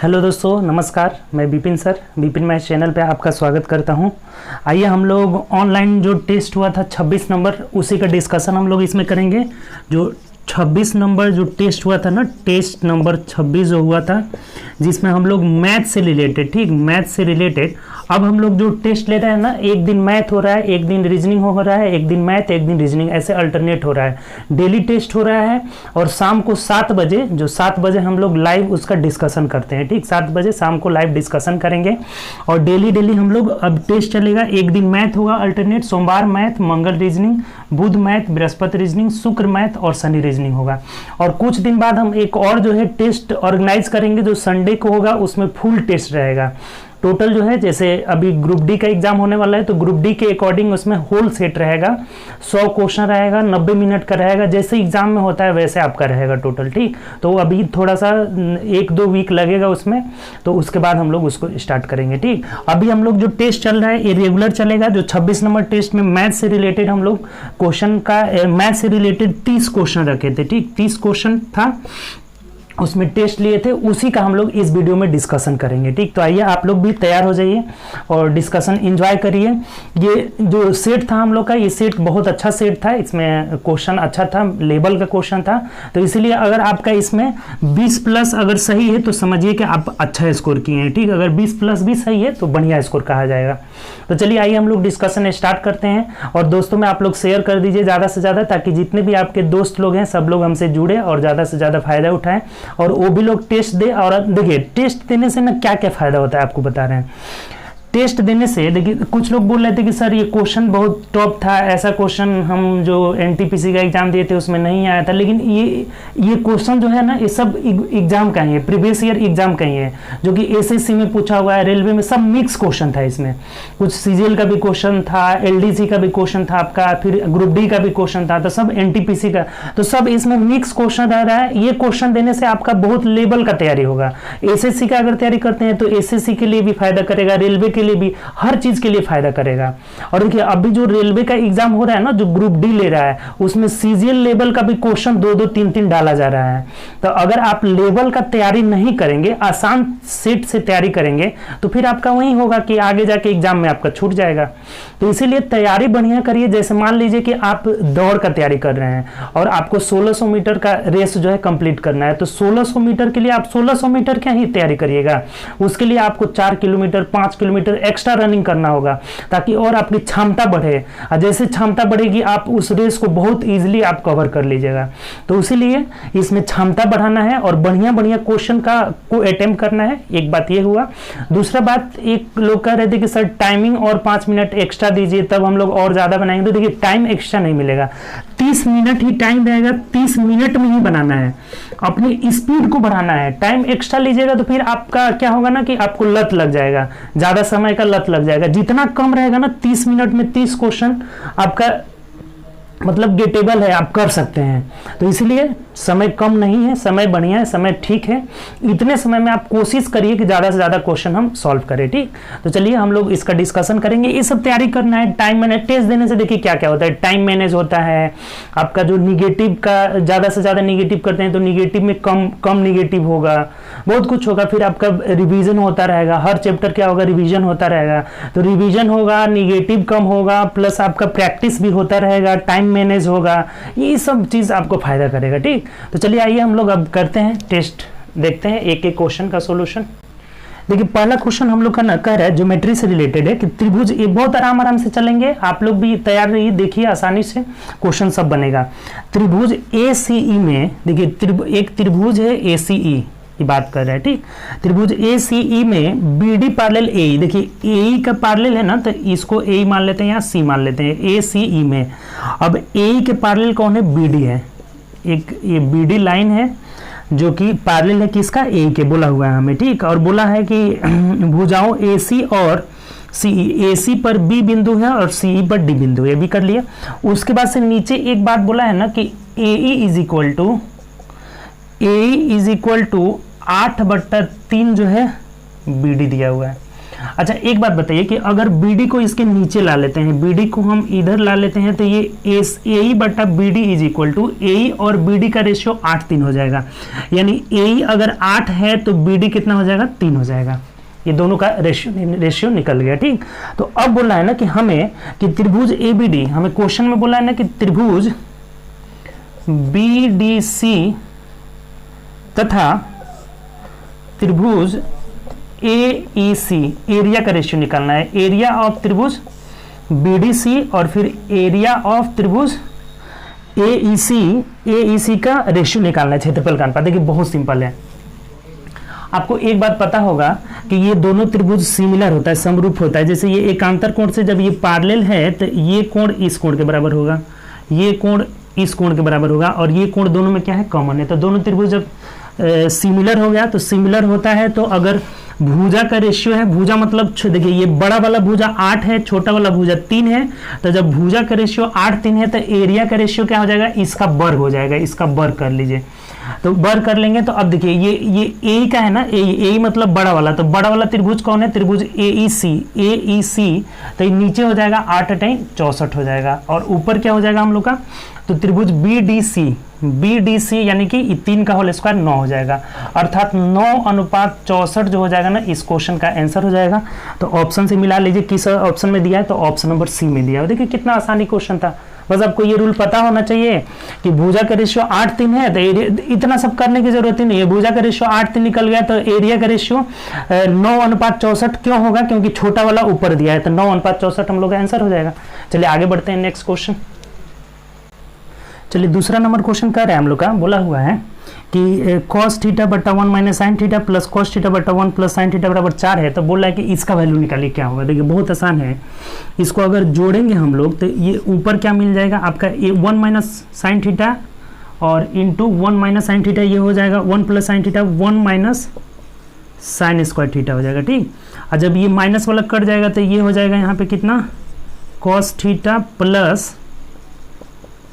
Hello दोस्तों, नमस्कार। मैं Vipin sir, Vipin math channel पे आपका स्वागत करता हूं। आइए हम लोग ऑनलाइन जो टेस्ट हुआ था 26 नंबर, उसी का डिस्कशन हम लोग इसमें करेंगे। जो 26 नंबर जो टेस्ट हुआ था ना, टेस्ट नंबर 26 जो हुआ था, जिसमें हम लोग मैथ से रिलेटेड, ठीक, मैथ से रिलेटेड अब हम लोग जो टेस्ट ले रहे हैं ना, एक दिन मैथ हो रहा है, एक दिन रीजनिंग हो रहा है, एक दिन मैथ, एक दिन रीजनिंग, ऐसे अल्टरनेट हो रहा है। डेली टेस्ट हो रहा है और शाम को 7 बजे, जो 7 बजे हम लोग लाइव उसका डिस्कशन करते हैं, ठीक। 7 बजे शाम को लाइव डिस्कशन करेंगे और डेली हम लोग अब टेस्ट चलेगा। एक दिन मैथ होगा अल्टरनेट, सोमवार मैथ, मंगल रीजनिंग, बुध मैथ, बृहस्पति रीजनिंग, शुक्र मैथ और शनि रीजनिंग होगा। और कुछ दिन बाद हम एक और जो है टेस्ट ऑर्गेनाइज करेंगे, जो संडे को होगा, उसमें फुल टेस्ट रहेगा। टोटल जो है, जैसे अभी ग्रुप डी का एग्जाम होने वाला है, तो ग्रुप डी के अकॉर्डिंग उसमें होल सेट रहेगा, 100 क्वेश्चन रहेगा, 90 मिनट का रहेगा, जैसे एग्जाम में होता है वैसे आपका रहेगा टोटल, ठीक। तो अभी थोड़ा सा 1-2 वीक लगेगा उसमें, तो उसके बाद हम लोग उसको स्टार्ट करेंगे, ठीक। अभी हम लोग जो टेस्ट चल रहा है ये रेगुलर चलेगा। जो 26 नंबर टेस्ट में मैथ से रिलेटेड हम लोग क्वेश्चन का, मैथ से रिलेटेड 30 क्वेश्चन रखे थे, ठीक। 30 क्वेश्चन था, उसमें टेस्ट लिए थे, उसी का हम लोग इस वीडियो में डिस्कशन करेंगे, ठीक। तो आइए आप लोग भी तैयार हो जाइए और डिस्कशन एंजॉय करिए। ये जो सेट था हम लोग का, ये सेट बहुत अच्छा सेट था, इसमें क्वेश्चन अच्छा था, लेवल का क्वेश्चन था। तो इसीलिए अगर आपका इसमें 20+ अगर सही है तो समझिए कि आप अच्छा स्कोर किए हैं, ठीक। अगर 20+ भी सही है तो बढ़िया स्कोर कहा जाएगा। तो चलिए आइए हम लोग डिस्कशन स्टार्ट करते हैं। और दोस्तों में आप लोग शेयर कर दीजिए ज़्यादा से ज़्यादा, ताकि जितने भी आपके दोस्त लोग हैं सब लोग हमसे जुड़े और ज़्यादा से ज़्यादा फायदा उठाएं और वो भी लोग टेस्ट दे। और देखिए टेस्ट देने से ना क्या क्या फायदा होता है आपको बता रहे हैं। टेस्ट देने से देखिए, कुछ लोग बोल रहे थे कि सर ये क्वेश्चन बहुत टॉप था, ऐसा क्वेश्चन हम जो एनटीपीसी का एग्जाम दिए थे उसमें नहीं आया था। लेकिन ये क्वेश्चन जो है ना, ये सब एग्जाम का ही है, प्रीवियस ईयर एग्जाम का ही है, जो कि एसएससी में पूछा हुआ है, रेलवे में, सब मिक्स क्वेश्चन था इसमें। कुछ सीजीएल का भी क्वेश्चन था, एलडीसी का भी क्वेश्चन था आपका, फिर ग्रुप डी का भी क्वेश्चन था, तो सब एनटीपीसी का, तो सब इसमें मिक्स क्वेश्चन रह रहा है। ये क्वेश्चन देने से आपका बहुत लेवल का तैयारी होगा। एसएससी का अगर तैयारी करते हैं तो एसएससी के लिए भी फायदा करेगा, रेलवे के लिए भी, हर चीज के लिए फायदा करेगा। और देखिए अभी जो रेलवे का एग्जाम हो रहा है ना, जो ग्रुप डी ले रहा है, उसमें सीजीएल लेवल का भी क्वेश्चन 2-2, 3-3 डाला जा रहा है। तो अगर आप लेवल का तैयारी नहीं करेंगे, आसान सेट से तैयारी करेंगे, तो फिर आपका वही होगा कि आगे जाके एग्जाम में आपका छूट जाएगा। तो इसीलिए तैयारी बढ़िया करिए। जैसे मान लीजिए कि आप दौड़ का तैयारी कर रहे हैं और आपको 1600 मीटर का रेस जो है कंप्लीट करना है, तो 1600 मीटर के लिए आप 1600 मीटर क्या ही तैयारी करिएगा। उसके लिए आपको 4 किलोमीटर, 5 किलोमीटर एक्स्ट्रा रनिंग करना होगा, ताकि और आपकी क्षमता बढ़े। और जैसे क्षमता बढ़ेगी आप उस रेस को बहुत इजीली आप कवर कर लीजिएगा। तो इसीलिए इसमें क्षमता बढ़ाना है और बढ़िया बढ़िया क्वेश्चन को अटेम्प्ट करना है। एक बात ये हुआ। दूसरा बात, एक लोग कह रहे थे कि सर टाइमिंग और 5 मिनट एक्स्ट्रा दीजिए, तब हम लोग और ज्यादा बनाएंगे। तो देखिए टाइम एक्स्ट्रा नहीं मिलेगा, 30 मिनट ही टाइम रहेगा, 30 मिनट में ही बनाना है, अपनी स्पीड को बढ़ाना है। टाइम एक्स्ट्रा लीजिएगा तो फिर आपका क्या होगा ना, कि आपको लत लग जाएगा, ज्यादा समय का लत लग जाएगा। जितना कम रहेगा ना, 30 मिनट में 30 क्वेश्चन आपका मतलब गेटेबल है, आप कर सकते हैं। तो इसलिए समय कम नहीं है, समय बढ़िया है, समय ठीक है। इतने समय में आप कोशिश करिए कि ज़्यादा से ज़्यादा क्वेश्चन हम सॉल्व करें, ठीक। तो चलिए हम लोग इसका डिस्कशन करेंगे। ये सब तैयारी करना है। टाइम मैनेज, टेस्ट देने से देखिए क्या क्या होता है। टाइम मैनेज होता है आपका, जो निगेटिव का ज़्यादा से ज़्यादा निगेटिव करते हैं तो निगेटिव में कम निगेटिव होगा, बहुत कुछ होगा। फिर आपका रिवीजन होता रहेगा, हर चैप्टर क्या होगा, रिवीजन होता रहेगा। तो रिवीजन होगा, निगेटिव कम होगा, प्लस आपका प्रैक्टिस भी होता रहेगा, टाइम मैनेज होगा। ये सब चीज़ आपको फायदा करेगा, ठीक। तो चलिए आइए हम लोग अब करते हैं टेस्ट, देखते हैं एक एक क्वेश्चन का सॉल्यूशन। देखिए पहला क्वेश्चन हम लोग का ना कह रहा है, ज्योमेट्री से रिलेटेड है, कि त्रिभुज, ये बहुत आराम से चलेंगे, आप लोग भी तैयार रहिए, देखिए आसानी से क्वेश्चन सब बनेगा। त्रिभुज ACE में, देखिए एक त्रिभुज है ACE की बात कर रहे हैं, ठीक। त्रिभुज ACE में BD पैरेलल AE, देखिए AE का पैरेलल है ना, तो इसको AE मान लेते हैं या C मान लेते हैं। ACE में अब AE के पैरेलल कौन है, BD है। एक ये BD लाइन है जो कि पैरेलल है किसका, AE के, बोला हुआ है हमें, ठीक। और बोला है कि भुजाओं AC और CE, AC पर B बिंदु है और CE पर D बिंदु, ये भी कर लिया। उसके बाद से नीचे एक बात बोला है ना कि AE इज इक्वल टू 8/3 जो है BD दिया हुआ है। अच्छा एक बात बताइए कि अगर BD को इसके नीचे ला लेते हैं, BD को हम इधर ला लेते हैं, तो ये AE बटा BD is equal to AE और BD का रेशियो 8:3 हो जाएगा। यानी AE अगर 8 है तो BD कितना हो जाएगा, 3 हो जाएगा। ये दोनों का रेशियो निकल गया। ठीक, तो अब बोला है ना कि हमें कि त्रिभुज ABD, हमें क्वेश्चन में बोला है ना कि त्रिभुज BDC तथा त्रिभुज AEC एरिया का रेशियो निकालना है। एरिया ऑफ त्रिभुज BDC और फिर एरिया ऑफ त्रिभुज AEC का रेशियो निकालना है, क्षेत्रफल का अनुपात। देखिए बहुत सिंपल है। आपको एक बात पता होगा कि ये दोनों त्रिभुज सिमिलर होता है, समरूप होता है। जैसे ये एकांतर कोण से जब ये पैरेलल है तो ये कोण इस कोण के बराबर होगा, ये कोण इस कोण के बराबर होगा, और ये कोण दोनों में क्या है, कॉमन है। तो दोनों त्रिभुज जब सिमिलर हो गया तो सिमिलर होता है। तो अगर भुजा का रेशियो है, भुजा मतलब देखिए ये बड़ा वाला भुजा 8 है, छोटा वाला भुजा 3 है, तो जब भुजा का रेशियो 8:3 है तो एरिया का रेशियो क्या हो जाएगा, इसका वर्ग हो जाएगा। इसका वर्ग कर लीजिए, तो वर्ग कर लेंगे तो अब देखिए ये ए का है ना, ए मतलब बड़ा वाला, तो बड़ा वाला त्रिभुज कौन है, त्रिभुज AEC। तो ये नीचे हो जाएगा 8×8 64 हो जाएगा, और ऊपर क्या हो जाएगा हम लोग का, तो त्रिभुज BDC यानी कि 3 का होल स्क्वायर 9 हो जाएगा, अर्थात 9:64 जो हो जाएगा ना, इस क्वेश्चन का आंसर हो जाएगा। तो ऑप्शन से मिला लीजिए किस ऑप्शन में दिया है, तो ऑप्शन नंबर C में दिया है। देखिए कितना आसानी क्वेश्चन था। बस आपको ये रूल पता होना चाहिए कि भुजा का रेशियो 8:3 है, तो इतना सब करने की जरूरत ही नहीं है। भुजा का रेशियो 8:3 निकल गया, तो एरिया का रेशियो 9:64 क्यों होगा, क्योंकि छोटा वाला ऊपर दिया है, तो 9:64 हम लोग का आंसर हो जाएगा। चलिए आगे बढ़ते हैं, नेक्स्ट क्वेश्चन। चलिए दूसरा नंबर क्वेश्चन कर रहे हैं हम लोग का, बोला हुआ है कि cos थीटा बटा 1 minus sine theta plus cos theta बटा 1 प्लस साइन थीटा बराबर 4 है। तो बोल रहा है कि इसका वैल्यू निकालिए क्या होगा। देखिए बहुत आसान है, इसको अगर जोड़ेंगे हम लोग तो ये ऊपर क्या मिल जाएगा आपका, 1 माइनस साइन थीटा और इंटू 1 माइनस साइन थीटा, ये हो जाएगा 1 plus sine theta 1 minus sign square theta हो जाएगा। ठीक, और जब ये माइनस वाला कट जाएगा तो ये हो जाएगा यहाँ पे कितना, cos theta plus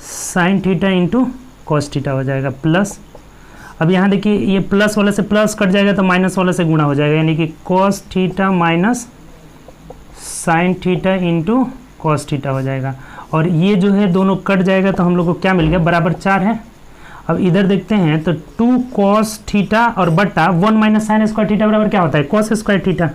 sine theta into cos theta हो जाएगा प्लस। अब यहाँ देखिए ये प्लस वाले से प्लस कट जाएगा तो माइनस वाले से गुणा हो जाएगा, यानी कि cos theta minus sine theta into cos theta हो जाएगा। और ये जो है दोनों कट जाएगा तो हम लोग को क्या मिल गया, बराबर 4 है। अब इधर देखते हैं तो 2 cos थीटा और बट्टा 1 माइनस साइन स्क्वायर थीटा बराबर क्या होता है, cos square theta.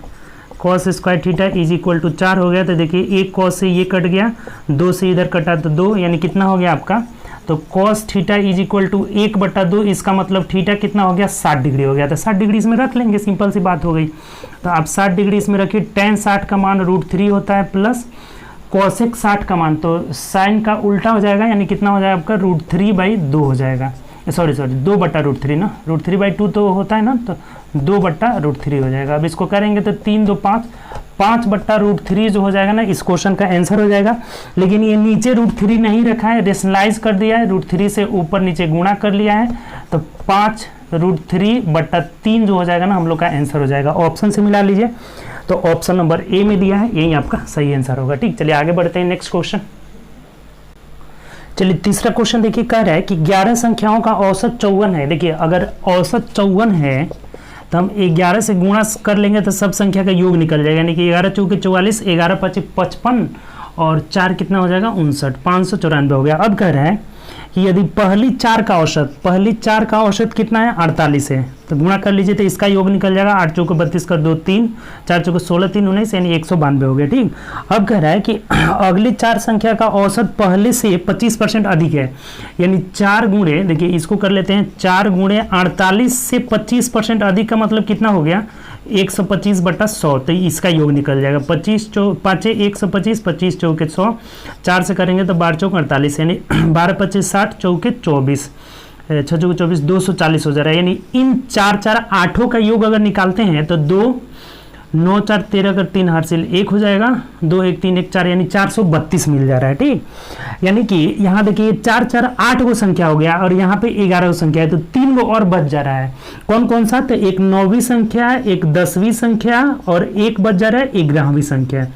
cos square theta is equal to 4 हो गया। तो देखिए एक cos से ये कट गया, 2 से इधर कटा तो 2, यानी कितना हो गया आपका, तो cos theta is equal to 1/2। इसका मतलब थीटा कितना हो गया, 60 डिग्री हो गया। तो 60 डिग्री इसमें रख लेंगे, सिंपल सी बात हो गई। तो आप 60 डिग्री इसमें रखिए, tan 60 का मान √3 होता है प्लस cosec 60 का मान, तो साइन का उल्टा हो जाएगा, यानी कितना हो जाएगा आपका √3/2 हो जाएगा। सॉरी 2/√3 ना, √3/2 तो होता है ना, तो 2/√3 हो जाएगा। अब इसको करेंगे तो 3 2 5, 5/√3 जो हो जाएगा ना, इस क्वेश्चन का आंसर हो जाएगा। लेकिन ये नीचे √3 नहीं रखा है, रेशनलाइज कर दिया है, √3 से ऊपर नीचे गुणा कर लिया है, तो 5√3/3 जो हो जाएगा ना, हम लोग का आंसर हो जाएगा। ऑप्शन से मिला लीजिए, तो ऑप्शन नंबर A में दिया है, यही आपका सही आंसर होगा। ठीक, चलिए आगे बढ़ते हैं, नेक्स्ट क्वेश्चन। चलिए तीसरा क्वेश्चन देखिए, कह रहा है कि 11 संख्याओं का औसत 54 है। देखिए अगर औसत 54 है तो हम 11 से गुणा कर लेंगे तो सब संख्या का योग निकल जाएगा, यानी कि 11 चौके 44, 11 5 55 और 4 कितना हो जाएगा 59, 594 हो गया। अब कह रहा है कि यदि पहली 4 का औसत कितना है, 48 है, तो गुणा कर लीजिए तो इसका योग निकल जाएगा। 8 चौके 32 कर 2 3, 4 चौके 16 3 19, यानी 192 हो गया। ठीक, अब कह रहा है कि अगली 4 संख्या का औसत पहले से 25% अधिक है, यानी 4 गुणे, देखिए इसको कर लेते हैं, 4 गुणे 48 से 25% अधिक का मतलब कितना हो गया, 125/100, तो इसका योग निकल जाएगा। 25 5 125, 25 चौके 100, 4 से करेंगे तो 12 चौके 48, यानी 12 25 60, चौके 24, 6 चौके 24, 240 हो जा रहा है। यानी इन 4 4 8 का योग अगर निकालते हैं तो 2 9 4 13 कर 3 हासिल 1 हो जाएगा, 2 1 3 1 4, यानी 432 मिल जा रहा है। ठीक, यानी कि यहाँ देखिए 4 4 8 को संख्या हो गया और यहाँ पे 11 को संख्या है, तो 3 को और बच जा रहा है। कौन कौन सा, तो एक 9वीं संख्या, एक 10वीं संख्या और एक बच जा रहा है 11वीं संख्या।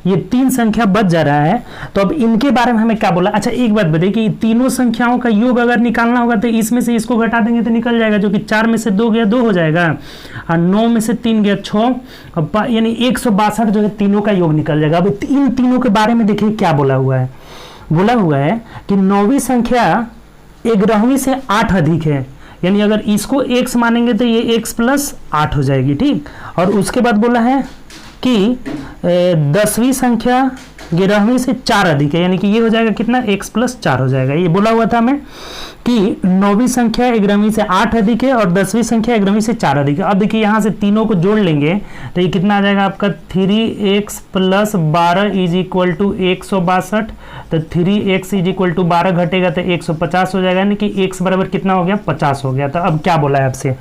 ये 3 संख्या बच जा रहा है। तो अब इनके बारे में हमें क्या बोला, अच्छा एक बात बताइए कि तीनों संख्याओं का योग अगर निकालना होगा तो इसमें से इसको घटा देंगे तो निकल जाएगा, जो कि 4 में से 2 गया 2 हो जाएगा, और 9 में से 3 गया 6, और यानी 162 जो है तीनों का योग निकल जाएगा। अब इन तीनों के बारे में देखिए क्या बोला हुआ है। बोला हुआ है कि 9वीं संख्या 11वीं से 8 अधिक है, यानी अगर इसको x मानेंगे तो ये x प्लस 8 हो जाएगी, ठीक। और उसके बाद बोला है कि 10वीं संख्या 11वीं से 4 अधिक है, यानी कि ये हो जाएगा कितना, x प्लस 4 हो जाएगा। ये बोला हुआ था हमें कि 9वीं संख्या 11वीं से 8 अधिक है और 10वीं संख्या 11वीं से 4 अधिक है। अब देखिए यहाँ से तीनों को जोड़ लेंगे तो ये कितना आ जाएगा आपका 3x plus 12 is equal to 162। तो 3x इज इक्वल टू 12 घटेगा तो 150 हो जाएगा, यानी कि x बराबर कितना हो गया, 50 हो गया। तो अब क्या बोला है आपसे,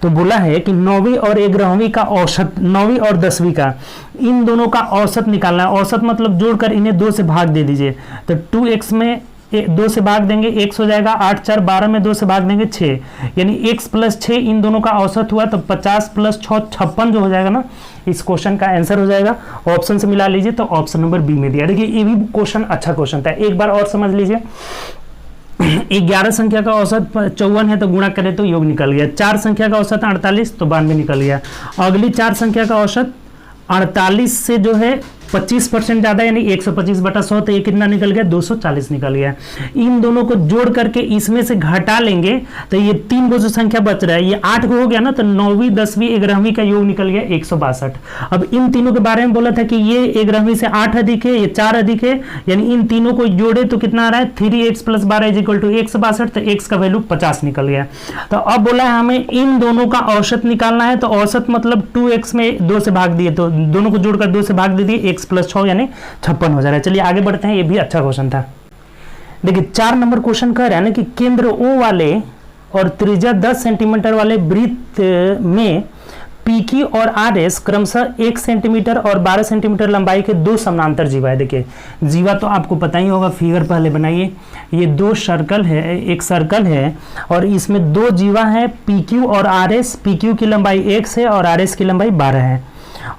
तो बोला है कि 9वीं और 11वीं का औसत, 9वीं और 10वीं का, इन दोनों का औसत निकालना है। औसत मतलब जोड़कर इन्हें 2 से भाग दे दीजिए। तो 2x में 2 से भाग देंगे x हो जाएगा 8 4 12 में 2 से भाग देंगे 6, यानी x प्लस 6 इन दोनों का औसत हुआ तो 50 प्लस 6 56 जो हो जाएगा ना, इस क्वेश्चन का आंसर हो जाएगा। ऑप्शन से मिला लीजिए तो ऑप्शन नंबर बी में दिया। देखिए ये भी क्वेश्चन अच्छा क्वेश्चन था, एक बार और समझ लीजिए। 11 संख्या का औसत 54 है तो गुणा करें तो योग निकल गया। 4 संख्या का औसत 48 तो 92 निकल गया। अगली 4 संख्या का औसत 48 से जो है 25% ज़्यादा, यानी 125/100, तो ये कितना निकल गया, 240 निकल गया। इन दोनों को जोड़ करके इसमें से घटा लेंगे तो ये 3 जो संख्या बच रहा है, ये 8 को हो गया ना, तो 9वीं 10वीं 11वीं का योग निकल गया 162। अब इन तीनों के बारे में बोला था कि ये 11वीं से 8 अधिक है, ये 4 अधिक है, यानी इन तीनों को जोड़े तो कितना आ रहा है, 3x plus 12 is equal to 162, तो x का वैल्यू 50 निकल गया। तो अब बोला है हमें इन दोनों का औसत निकालना है, तो औसत मतलब 2x में 2 से भाग दिए, तो दोनों को जोड़कर 2 से भाग दे दिए, x प्लस 6 यानी 56 हो जा रहा है। चलिए आगे बढ़ते हैं, ये भी अच्छा क्वेश्चन था। देखिए 4 नंबर क्वेश्चन कह रहा है ना कि केंद्र O वाले और त्रिज्या 10 सेंटीमीटर वाले वृत्त में PQ और RS क्रमशः 1 सेंटीमीटर और 12 सेंटीमीटर लंबाई के 2 समानांतर जीवा है। देखिए जीवा तो आपको पता ही होगा, फिगर पहले बनाइए। ये 2 सर्कल है, एक सर्कल है और इसमें 2 जीवा है PQ और RS। PQ की लंबाई x है और RS की लंबाई 12 है,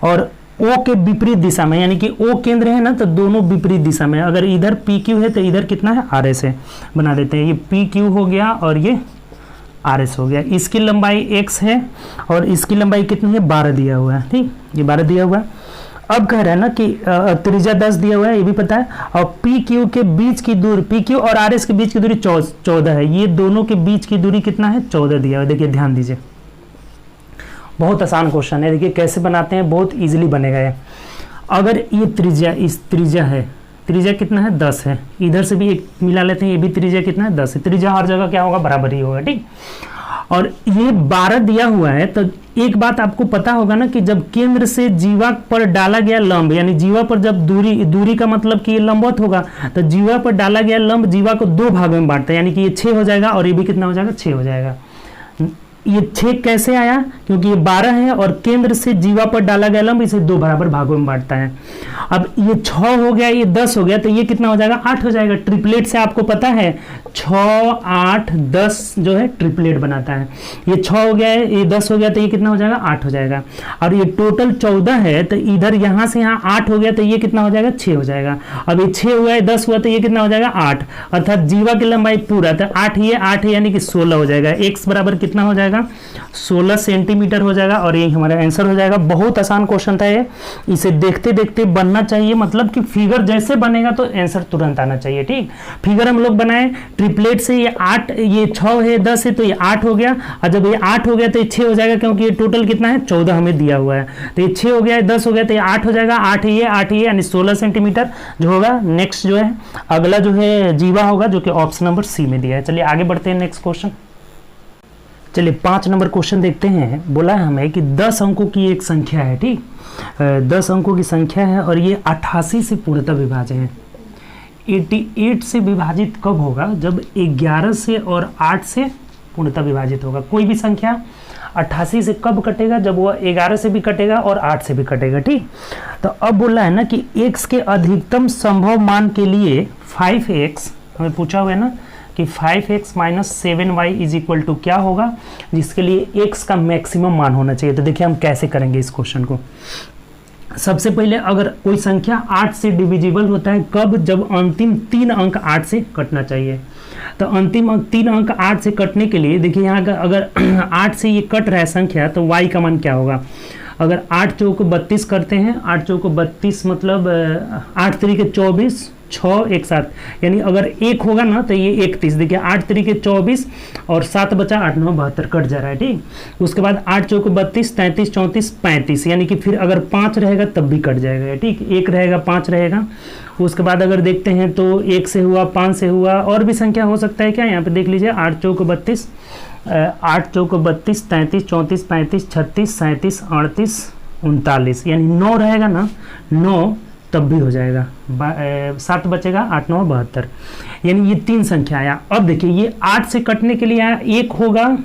और O के विपरीत दिशा में, यानी कि O केंद्र है ना, तो दोनों विपरीत दिशा में। अगर इधर PQ है तो इधर कितना है, RS है। बना देते हैं, ये PQ हो गया और ये RS हो गया। इसकी लंबाई x है और इसकी लंबाई कितनी है, 12 दिया हुआ है, ठीक, ये 12 दिया हुआ है। अब कह रहा है ना कि त्रिज्या 10 दिया हुआ है, ये भी पता है, और PQ के बीच की दूरी, PQ और RS के बीच की दूरी 14 है। ये दोनों के बीच की दूरी कितना है, 14 दिया हुआ है। देखिए ध्यान दीजिए, बहुत आसान क्वेश्चन है। देखिए कैसे बनाते हैं, बहुत इजीली बनेगा ये। अगर ये त्रिज्या, इस त्रिज्या है, त्रिज्या कितना है, 10 है, इधर से भी एक मिला लेते हैं, ये भी त्रिज्या कितना है, 10 है। त्रिज्या हर जगह क्या होगा, बराबर ही होगा, ठीक। और ये 12 दिया हुआ है, तो एक बात आपको पता होगा ना कि जब केंद्र से जीवा पर डाला गया लंब, यानी जीवा पर जब दूरी का मतलब कि ये लंबवत होगा, तो जीवा पर डाला गया लंब जीवा को 2 भागों में बांटता है, यानी कि ये 6 हो जाएगा और ये भी कितना हो जाएगा, 6 हो जाएगा। ये 6 कैसे आया, क्योंकि ये 12 है और केंद्र से जीवा पर डाला गया लंब इसे 2 बराबर भागों में बांटता है। अब ये 6 हो गया, ये 10 हो गया, तो ये कितना हो जाएगा, 8 हो जाएगा। ट्रिपलेट से आपको पता है 6 8 10 जो है ट्रिपलेट बनाता है। ये 6 हो गया है, ये 10 हो गया, तो ये कितना हो जाएगा, 8 हो जाएगा। और ये टोटल 14 है, तो इधर यहाँ से यहाँ 8 हो गया, तो ये कितना हो जाएगा, 6 हो जाएगा। अब ये 6 हुआ है, 10 हुआ, तो ये कितना हो जाएगा, 8, अर्थात जीवा की लंबाई पूरा, तो 8 है, यानी कि 16 हो जाएगा। x बराबर कितना हो जाएगा, 16 सेंटीमीटर हो जाएगा, और ये हमारा आंसर हो जाएगा। बहुत आसान क्वेश्चन था ये, इसे देखते देखते बनना चाहिए, मतलब कि फिगर जैसे बनेगा तो आंसर तुरंत आना चाहिए, ठीक। फिगर हम लोग बनाए ट्रिपलेट से, ये 8, ये 6 है, 10 है, तो ये 8 हो गया, और जब ये 8 हो गया तो ये 6 हो जाएगा, क्योंकि ये टोटल कितना है, 14 हमें दिया हुआ है, तो ये 6 हो गया, 10 हो गया, तो ये 8 हो जाएगा। 8 ये यानी 16 सेंटीमीटर जो होगा। नेक्स्ट जो है अगला जो है जीवा होगा, जो कि ऑप्शन नंबर सी में दिया है। चलिए आगे बढ़ते हैं नेक्स्ट क्वेश्चन। चलिए 5 नंबर क्वेश्चन देखते हैं। बोला है हमें कि 10 अंकों की एक संख्या है, ठीक, 10 अंकों की संख्या है और ये 88 से पूर्णतः विभाज्य है। 88 से विभाजित कब होगा, जब 11 से और 8 से पूर्णतः विभाजित होगा। कोई भी संख्या 88 से कब कटेगा, जब वह 11 से भी कटेगा और 8 से भी कटेगा, ठीक। तो अब बोला है ना कि x के अधिकतम संभव मान के लिए 5x, हमें पूछा हुआ है ना कि 5x minus 7y is equal to क्या होगा, जिसके लिए x का मैक्सिमम मान होना चाहिए। तो देखिए हम कैसे करेंगे इस क्वेश्चन को। सबसे पहले अगर कोई संख्या 8 से डिविजिबल होता है कब, जब अंतिम 3 अंक 8 से कटना चाहिए। तो अंतिम 3 अंक 8 से कटने के लिए देखिए यहाँ का अगर 8 से ये कट रहा है संख्या, तो y का मान क्या होगा, अगर 8 चौको 32 करते हैं, 8 चौको 32 मतलब 8 तरीके 24, 6 एक 7, यानी अगर 1 होगा ना तो ये 31। देखिए 8 तरीके 24 और 7 बचा 8 9 72 कट जा रहा है, ठीक। उसके बाद 8 चौको 32, 33 34 35, यानी कि फिर अगर 5 रहेगा तब भी कट जाएगा, ठीक। 1 रहेगा 5 रहेगा। उसके बाद अगर देखते हैं तो 1 से हुआ, 5 से हुआ, और भी संख्या हो सकता है क्या, यहाँ पे देख लीजिए 8 चौको 32, 8 चौको 32, 33 34 35 36 37 38 39, यानी 9 रहेगा ना, 9 तब भी हो जाएगा। 7 बचेगा 8 9 72, यानी ये 3 संख्या आया। अब देखिए ये 8 से कटने के लिए आया, 1 होगा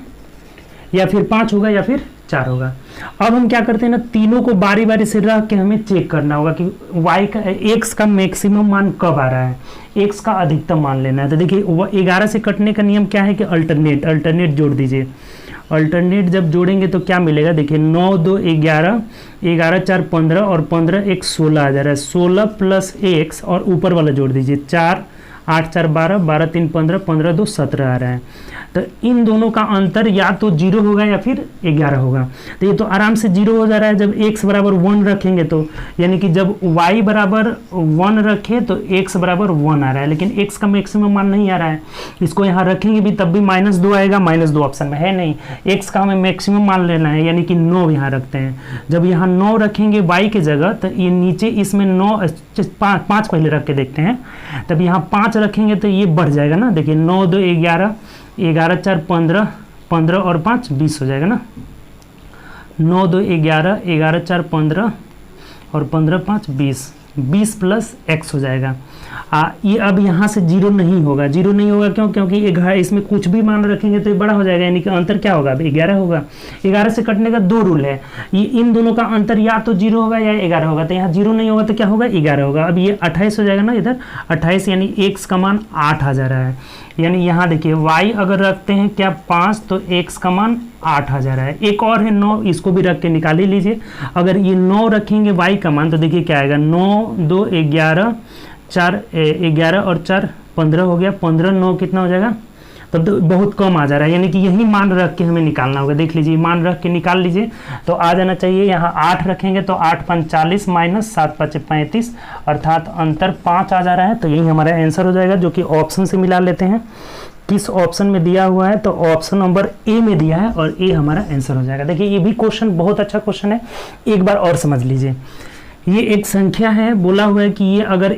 या फिर 5 होगा या फिर 4 होगा। अब हम क्या करते हैं ना, तीनों को बारी बारी से रख के हमें चेक करना होगा कि y का x का मैक्सिमम मान कब आ रहा है, x का अधिकतम मान लेना है। तो देखिए 11 से कटने का नियम क्या है कि अल्टरनेट जोड़ दीजिए। अल्टरनेट जब जोड़ेंगे तो क्या मिलेगा, देखिए 9 2 11, 11 4 15 और 15 1 16 आ जा रहा है। 16 प्लस x और ऊपर वाला जोड़ दीजिए, 4 8 4 12, 12 3 15, 15 2 17 आ रहा है। तो इन दोनों का अंतर या तो 0 होगा या फिर 11 होगा। तो ये तो आराम से 0 हो जा रहा है जब x बराबर 1 रखेंगे तो, यानी कि जब y बराबर 1 रखे तो x बराबर 1 आ रहा है, लेकिन x का मैक्सिमम मान नहीं आ रहा है। इसको यहाँ रखेंगे भी तब भी -2 आएगा, -2 ऑप्शन में है नहीं। x का हमें मैक्सिमम मान लेना है, यानी कि 9 यहाँ रखते हैं। जब यहाँ 9 रखेंगे y की जगह तो ये नीचे इसमें 5 पहले रख के देखते हैं, तब यहाँ 5 रखेंगे तो ये बढ़ जाएगा ना। देखिए 9 2 11, 11 4 15, 15 और 5 20 हो जाएगा ना। 9 2 11, 11 4 15 और 15 5 20, 20 प्लस x हो जाएगा। ये अब यहाँ से 0 नहीं होगा, 0 नहीं होगा क्यों, क्योंकि इसमें कुछ भी मान रखेंगे तो ये बड़ा हो जाएगा, यानी कि अंतर क्या होगा, अब 11 होगा। 11 से कटने का 2 रूल है, ये इन दोनों का अंतर या तो 0 होगा या 11 होगा। तो यहाँ 0 नहीं होगा तो क्या होगा, 11 होगा। अब ये 28 हो जाएगा ना, इधर 28, यानी x का मान 8 आ जा रहा है। यानी यहाँ देखिए y अगर रखते हैं क्या 5 तो x का मान 8 आ जा रहा है। एक और है 9, इसको भी रख के निकाल ही लीजिए। अगर ये 9 रखेंगे y का मान तो देखिए क्या आएगा, 9 2 11, 4 11 और 4 15 हो गया, 15 9 कितना हो जाएगा, तब तो बहुत कम आ जा रहा है, यानी कि यही मान रख के हमें निकालना होगा। देख लीजिए मान रख के निकाल लीजिए तो आ जाना चाहिए। यहाँ 8 रखेंगे तो 8 5 40 माइनस 7 5 35, अर्थात अंतर 5 आ जा रहा है। तो यही हमारा आंसर हो जाएगा, जो कि ऑप्शन से मिला लेते हैं किस ऑप्शन में दिया हुआ है। तो ऑप्शन नंबर ए में दिया है और ए हमारा आंसर हो जाएगा। देखिए ये भी क्वेश्चन बहुत अच्छा क्वेश्चन है, एक बार और समझ लीजिए। ये एक संख्या है, बोला हुआ है कि ये अगर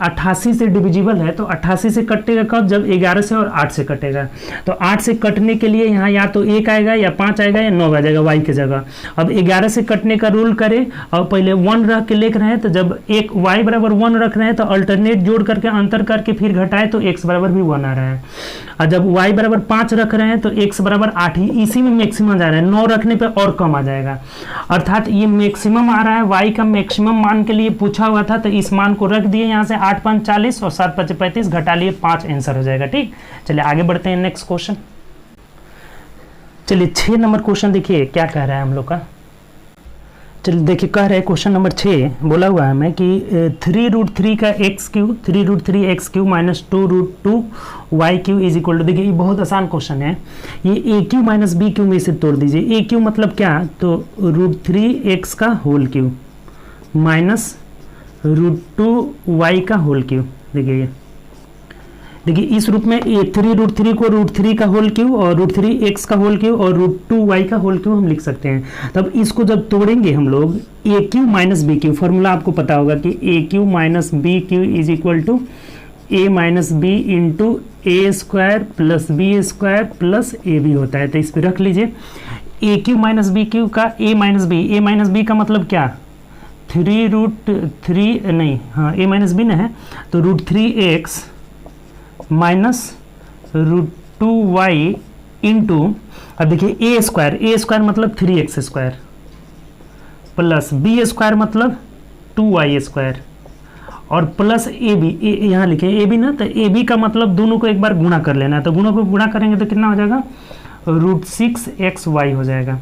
88 से डिविजिबल है तो 88 से कटेगा कब, जब 11 से और 8 से कटेगा। तो 8 से कटने के लिए यहाँ या तो 1 आएगा या 5 आएगा या 9 आ जाएगा y की जगह। अब 11 से कटने का रूल करें और पहले 1 रख के लिख रहे हैं, तो जब एक y बराबर 1 रख रहे हैं तो अल्टरनेट जोड़ करके अंतर करके फिर घटाए तो x बराबर भी 1 आ रहा है। और जब y बराबर 5 रख रहे हैं तो x बराबर 8 ही, इसी में मैक्सिमम जा रहा है। 9 रखने पे और कम आ जाएगा, अर्थात ये मैक्सिमम आ रहा है। y का मैक्सिमम मान के लिए पूछा हुआ था तो इस मान को रख दिए यहाँ से, 8 5 40 और 7 5 35 घटा लिए 5 आंसर हो जाएगा। ठीक, चलिए आगे बढ़ते हैं नेक्स्ट क्वेश्चन। चलिए 6 नंबर क्वेश्चन देखिए क्या कह रहा है हम लोग का। चलिए देखिए कह रहे हैं क्वेश्चन नंबर 6, बोला हुआ है हमें कि 3√3 का x³ minus 2√2y³ is equal to. देखिए ये बहुत आसान क्वेश्चन है, ये a³ माइनस b³ में से तोड़ दीजिए। a³ मतलब क्या, तो √3x का होल क्यूब माइनस √2y का होल क्यूब। देखिए इस रूप में 3√3 को √3 का होल क्यूब और √3x का होल क्यूब और √2y का होल क्यूब हम लिख सकते हैं। तब इसको जब तोड़ेंगे हम लोग, a³ माइनस b³, फॉर्मूला आपको पता होगा कि a³ minus b³ is equal to a minus b into a² plus b² plus ab होता है। तो इस पर रख लीजिए a³ माइनस b³ का a माइनस b का मतलब क्या, 3√3 नहीं, हाँ a माइनस बी ना है, तो √3x माइनस √2y इंटू, अब देखिए a स्क्वायर मतलब 3x² प्लस b² मतलब 2y² और प्लस ab, यहाँ लिखे ab ना, तो ab का मतलब दोनों को एक बार गुणा कर लेना है। तो दोनों को गुणा करेंगे तो कितना हो जाएगा, √6xy हो जाएगा।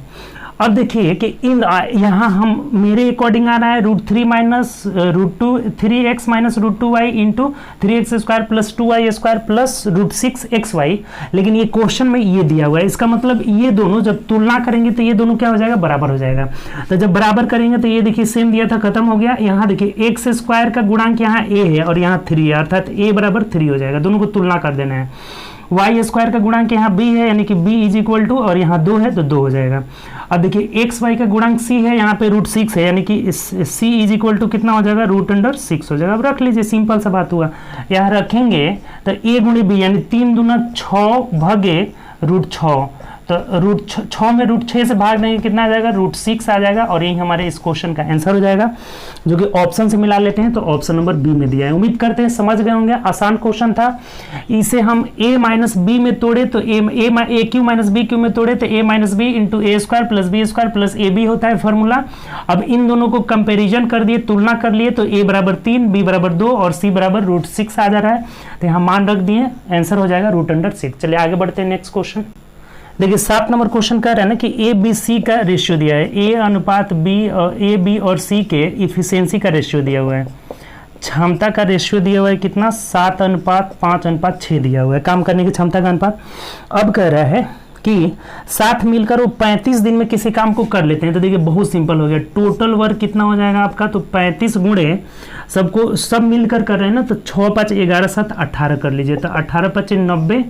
अब देखिए कि इन यहाँ हम मेरे अकॉर्डिंग आ रहा है √3 minus √2 3x minus √2y into 3x square plus 2y square plus √6xy, लेकिन ये क्वेश्चन में ये दिया हुआ है। इसका मतलब ये दोनों जब तुलना करेंगे तो ये दोनों क्या हो जाएगा, बराबर हो जाएगा। तो जब बराबर करेंगे तो ये देखिए सेम दिया था, खत्म हो गया। यहाँ देखिए x स्क्वायर का गुणांक यहाँ a है और यहाँ 3 है, अर्थात a बराबर 3 हो जाएगा। दोनों को तुलना कर देना है। वाई स्क्वायर का गुणांक यहाँ b है, यानी कि b इज इक्वल टू, और यहाँ 2 है तो 2 हो जाएगा। अब देखिए एक्स वाई का गुणांक c है, यहाँ पे √6 है, यानी कि c इज इक्वल टू कितना हो जाएगा, √6 हो जाएगा। अब रख लीजिए, सिंपल सा बात हुआ। यहाँ रखेंगे तो a गुणे b, यानी 3 दूना 6 भागे √6, तो √6 में √6 से भाग देंगे कितना आ जाएगा, √6 आ जाएगा। और यही हमारे इस क्वेश्चन का आंसर हो जाएगा, जो कि ऑप्शन से मिला लेते हैं तो ऑप्शन नंबर बी में दिया है। उम्मीद करते हैं समझ गए होंगे, आसान क्वेश्चन था। इसे हम a माइनस बी में तोड़े तो A cube minus B cube में तोड़े तो a minus B into A square plus B square plus A B होता है फॉर्मूला। अब इन दोनों को कंपेरिजन कर दिए, तुलना कर लिए, तो a बराबर 3, b बराबर 2 और c बराबर √6 आ जा रहा है। तो यहाँ मान रख दिए, आंसर हो जाएगा √6। चलिए आगे बढ़ते हैं नेक्स्ट क्वेश्चन। देखिए 7 नंबर क्वेश्चन कह रहा है ना कि ए बी सी का रेशियो दिया है, ए अनुपात बी और ए बी और सी के इफिशियंसी का रेशियो दिया हुआ है, क्षमता का रेशियो दिया हुआ है कितना, 7:5:6 दिया हुआ है, काम करने की क्षमता का अनुपात। अब कह रहा है कि साथ मिलकर वो 35 दिन में किसी काम को कर लेते हैं। तो देखिए बहुत सिंपल हो गया, टोटल वर्क कितना हो जाएगा आपका, तो 35 गुणे सबको सब मिलकर कर रहे हैं ना, तो 6 5 11 7 18 कर लीजिए, तो 18 5 90,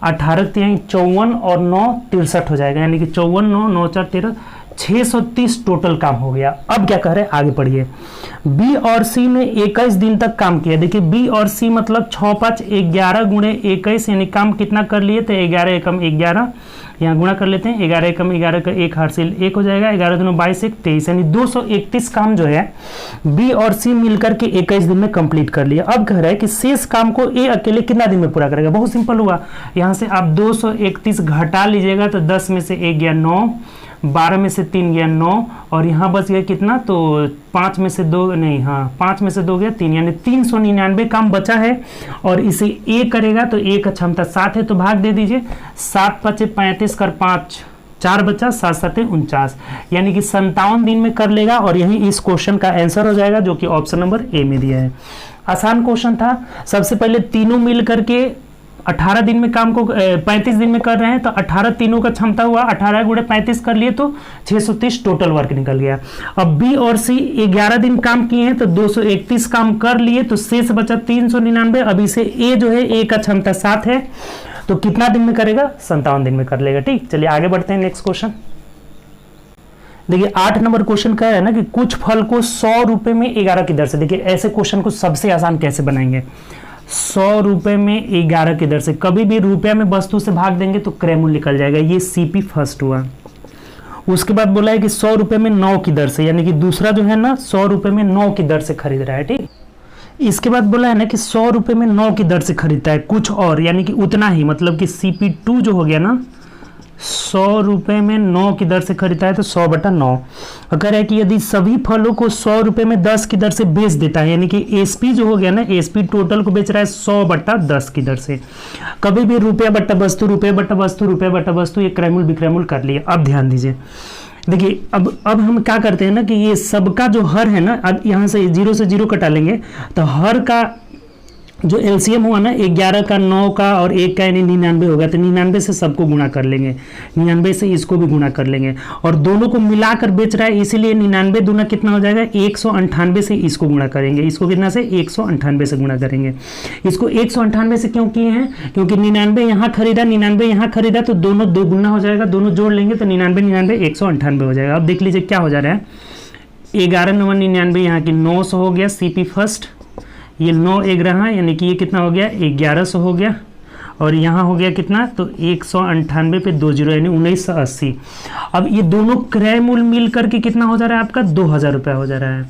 18 3 54 और 9 63 हो जाएगा, यानी कि 54 9 9 4 13 630 टोटल काम हो गया। अब क्या कह रहे हैं, आगे पढ़िए। बी और सी ने 21 दिन तक काम किया। देखिए बी और सी मतलब 6 5 11 गुणे 21, यानी काम कितना कर लिए, तो 11 एकम 11, यहाँ गुणा कर लेते हैं, 11 एकम 11 का 1 हासिल 1 हो जाएगा, 11 दूनी 22 1 23, यानी 231 काम जो है बी और सी मिलकर के 21 दिन में कंप्लीट कर लिया। अब कह रहा है कि शेष काम को ए अकेले कितना दिन में पूरा करेगा। बहुत सिंपल हुआ, यहाँ से आप 231 घटा लीजिएगा तो 10 में से 1 गया 9, 12 में से 3 गया 9, और यहाँ बच गया कितना, तो 5 में से 2 नहीं, हाँ 5 में से 2 गया 3, यानी 399 काम बचा है। और इसे ए करेगा तो ए का क्षमता 7 है, तो भाग दे दीजिए, 7 5 35 कर 5 4 बचा, 7 7 49, यानी कि 57 दिन में कर लेगा। और यही इस क्वेश्चन का आंसर हो जाएगा, जो कि ऑप्शन नंबर ए में दिया है। आसान क्वेश्चन था। सबसे पहले तीनों मिल करके 18 दिन में काम को 35 दिन में कर रहे हैं, तो 18 तीनों का क्षमता हुआ, 18 गुणे 35 कर लिए तो 630 टोटल वर्क निकल गया। अब बी और सी 11 दिन काम किए हैं तो 231 काम कर लिए, तो शेष बचा 399। अब इसे ए जो है, ए का क्षमता 7 है, तो कितना दिन में करेगा, 57 दिन में कर लेगा। ठीक, चलिए आगे बढ़ते हैं नेक्स्ट क्वेश्चन। देखिए 8 नंबर क्वेश्चन कह रहा है ना कि कुछ फल को 100 रुपए में 11 की दर से। देखिए ऐसे क्वेश्चन को सबसे आसान कैसे बनाएंगे, 100 रुपए में 11 की दर से। कभी भी रुपया में वस्तु से भाग देंगे तो क्रय मूल्य निकल जाएगा। ये सीपी फर्स्ट हुआ। उसके बाद बोला है कि 100 रुपए में 9 की दर से, यानी कि दूसरा जो है ना 100 रुपए में 9 की दर से खरीद रहा है। ठीक, इसके बाद बोला है ना कि 100 रुपए में 9 की दर से खरीदता है कुछ और, यानी कि उतना ही, मतलब कि CP2 जो हो गया ना, 100 रुपए में 9 की दर से खरीदता है तो 100/9। कह रहा है कि यदि सभी फलों को 100 रुपए में 10 की दर से बेच देता है, यानी कि एसपी जो हो गया ना, एसपी टोटल को बेच रहा है 100/10 की दर से। कभी भी रुपया बट्टा वस्तु, रुपये बट्टा वस्तु, रुपये बट्टा वस्तु, ये क्रयमूल विक्रयमूल कर लिया। अब ध्यान दीजिए, देखिए अब हम क्या करते हैं ना कि ये सबका जो हर है ना, अब यहाँ से 0 से 0 कटा लेंगे, तो हर का जो एलसीएम हुआ ना 11 का 9 का और 1 का, यानी 99 होगा। तो 99 से सबको गुणा कर लेंगे, 99 से इसको भी गुणा कर लेंगे, और दोनों को मिलाकर बेच रहा है, इसीलिए 99 दूना कितना हो जाएगा, 198 से इसको गुणा करेंगे। इसको कितना से, 198 से गुणा करेंगे। इसको 198 से क्यों किए हैं, क्योंकि 99 यहाँ खरीदा, 99 यहाँ खरीदा, तो दोनों 2 गुना हो जाएगा, दोनों जोड़ लेंगे तो 99 99 198 हो जाएगा। अब देख लीजिए क्या हो जा रहा है, 11 9 99, यहाँ की 900 हो गया सीपी फर्स्ट, ये 9 11, यानी कि ये कितना हो गया, 1100 हो गया, और यहाँ हो गया कितना, तो 198 पे 2 0, यानी 1980। अब ये दोनों क्रय मूल्य मिल करके कितना हो जा रहा है आपका, 2000 रुपया हो जा रहा है,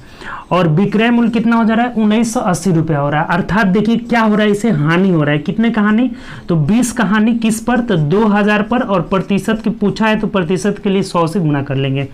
और विक्रय मूल्य कितना हो जा रहा है, 1980 रुपया हो रहा है। अर्थात देखिए क्या हो रहा है, इसे हानि हो रहा है। कितने का हानि, तो 20 का हानि किस पर, तो 2000 पर, और प्रतिशत की पूछा है तो प्रतिशत के लिए 100 से गुणा कर लेंगे।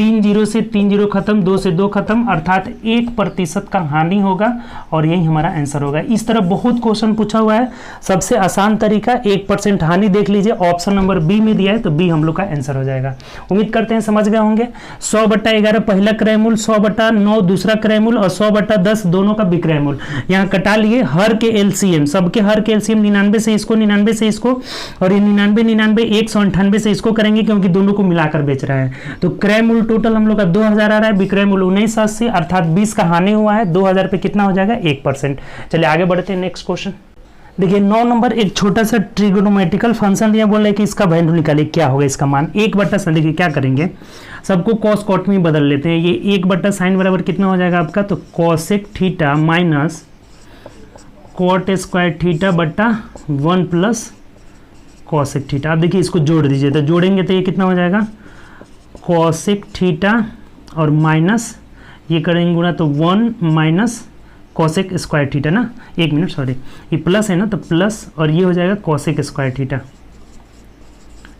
3 जीरो से 3 जीरो खत्म, 2 से 2 खत्म, अर्थात 1% का हानि होगा और यही हमारा आंसर होगा। इस तरह बहुत क्वेश्चन पूछा हुआ है। सबसे आसान तरीका 1% हानि देख लीजिए, ऑप्शन नंबर बी में दिया है तो बी हम लोग का आंसर हो जाएगा। उम्मीद करते हैं समझ गए होंगे। 100/11 पहला क्रय मूल्य, 100/9 दूसरा क्रय मूल्य और 100/10 दोनों का विक्रय मूल्य। यहाँ कटा लिए हर के एलसीएम, सबके हर के एलसीएम 99 से इसको, 99 से इसको और ये 99 198 से इसको करेंगे क्योंकि दोनों को मिलाकर बेच रहा है। तो क्रय मूल्य टोटल हम लोग का 2000 आ रहा है, विक्रय मूल्य 1980 अर्थात 20 का हानि हुआ है। 2000 पे कितना हो जाएगा 1%। चलिए आगे बढ़ते हैं नेक्स्ट क्वेश्चन। देखिए 9 नंबर, एक छोटा सा ट्रिगोनोमेट्रिकल फंक्शन दिया, बोल रहे कि इसका वैल्यू निकालिए, क्या होगा इसका मान 1/sin। देखिए क्या करेंगे, सबको कॉस कॉट में बदल लेते हैं। ये 1/sin बराबर कितना हो जाएगा आपका, तो cosec theta minus cot square theta बट्टा 1 प्लस कॉसेक थीटा। अब देखिए इसको जोड़ दीजिए, तो जोड़ेंगे तो ये कितना हो जाएगा कॉसेक थीटा और माइनस ये करेंगे गुणा तो 1 माइनस कॉसेक स्क्वायर थीटा ना, 1 मिनट सॉरी, ये प्लस है ना तो प्लस और ये हो जाएगा कॉसेक स्क्वायर थीटा।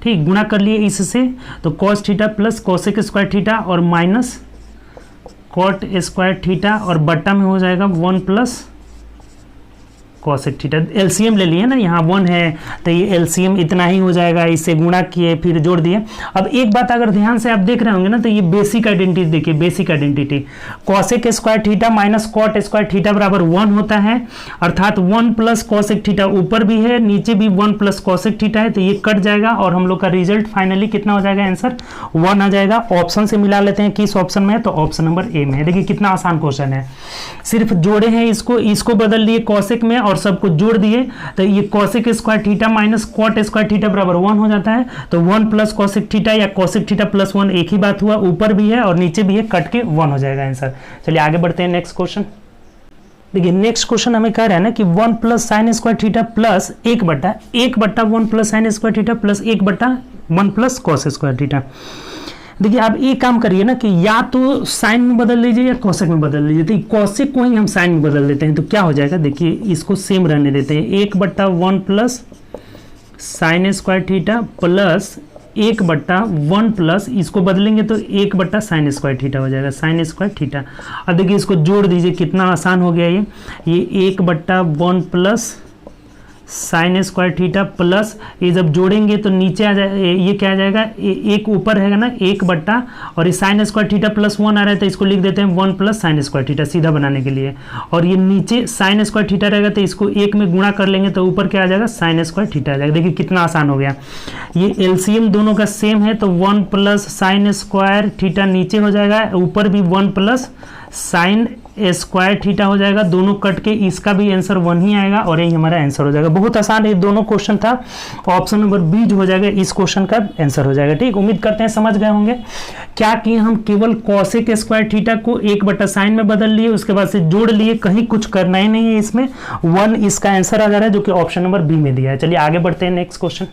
ठीक, गुणा कर लिए इससे तो cos theta plus cosec square theta और माइनस कॉट स्क्वायर थीटा और बट्टा में हो जाएगा 1 प्लस कॉसेक थीटा। एलसीएम ले लिए ना, यहाँ 1 है तो ये एलसीएम इतना ही हो जाएगा, इससे गुणा किए फिर जोड़ दिए। अब एक बात अगर ध्यान से आप देख रहे होंगे ना तो ये बेसिक आइडेंटिटी देखिए, basic identity cosec square theta minus cot square theta बराबर 1 होता है, अर्थात 1 प्लस कॉसेक थीटा ऊपर भी है नीचे भी 1 प्लस कॉसेक थीटा है, तो ये कट जाएगा और हम लोग का रिजल्ट फाइनली कितना हो जाएगा, आंसर 1 आ जाएगा। ऑप्शन से मिला लेते हैं किस ऑप्शन में है, तो ऑप्शन नंबर ए में है। देखिए कितना आसान क्वेश्चन है, सिर्फ जोड़े हैं, इसको बदल लिए कॉसेक में और सबको जोड़ दिए, तो ये cosec square theta minus cot square theta बराबर 1 हो जाता है। तो 1 प्लस कॉसेक थीटा या कॉसेक थीटा प्लस 1 एक ही बात हुआ, ऊपर भी है और नीचे भी है, कट के 1 हो जाएगा आंसर। चलिए आगे बढ़ते हैं नेक्स्ट क्वेश्चन। देखिए नेक्स्ट क्वेश्चन हमें कह रहा है ना कि 1 plus sign square theta plus 1/1 plus sign square theta plus 1/1 plus cos square theta. देखिए आप एक काम करिए ना कि या तो साइन में बदल लीजिए या कॉसेक में बदल लीजिए। तो कॉसेक को ही हम साइन में बदल देते हैं तो क्या हो जाएगा, देखिए इसको सेम रहने देते हैं, 1/1 plus sign square theta plus 1/1 plus इसको बदलेंगे तो 1/sin स्क्वायर थीटा हो जाएगा, साइन स्क्वायर थीटा। अब देखिए इसको जोड़ दीजिए, कितना आसान हो गया ये 1/1 plus sign square theta plus ये जब जोड़ेंगे तो नीचे आ जाए, ये क्या आ जाएगा, एक ऊपर है ना 1 और ये साइन स्क्वायर थीटा प्लस 1 आ रहा है तो इसको लिख देते हैं 1 प्लस साइन स्क्वायर थीटा सीधा बनाने के लिए, और ये नीचे साइन स्क्वायर थीटा रहेगा तो इसको 1 में गुणा कर लेंगे तो ऊपर क्या आ जाएगा, साइन स्क्वायर थीटा आ जाएगा। देखिए कितना आसान हो गया, ये एलसीएम दोनों का सेम है तो 1 प्लस साइन स्क्वायर थीटा नीचे हो जाएगा, ऊपर भी 1 प्लस साइन स्क्वायर थीटा हो जाएगा, दोनों कट के इसका भी आंसर 1 ही आएगा और यही हमारा आंसर हो जाएगा। बहुत आसान है, दोनों क्वेश्चन था, ऑप्शन नंबर बी जो हो जाएगा इस क्वेश्चन का आंसर हो जाएगा। ठीक, उम्मीद करते हैं समझ गए होंगे। क्या किए हम, केवल कॉसेक स्क्वायर थीटा को 1/sin में बदल लिए, उसके बाद से जोड़ लिए, कहीं कुछ करना ही नहीं है इसमें, 1 इसका आंसर आ जा रहा है जो कि ऑप्शन नंबर बी में दिया है। चलिए आगे बढ़ते हैं नेक्स्ट क्वेश्चन।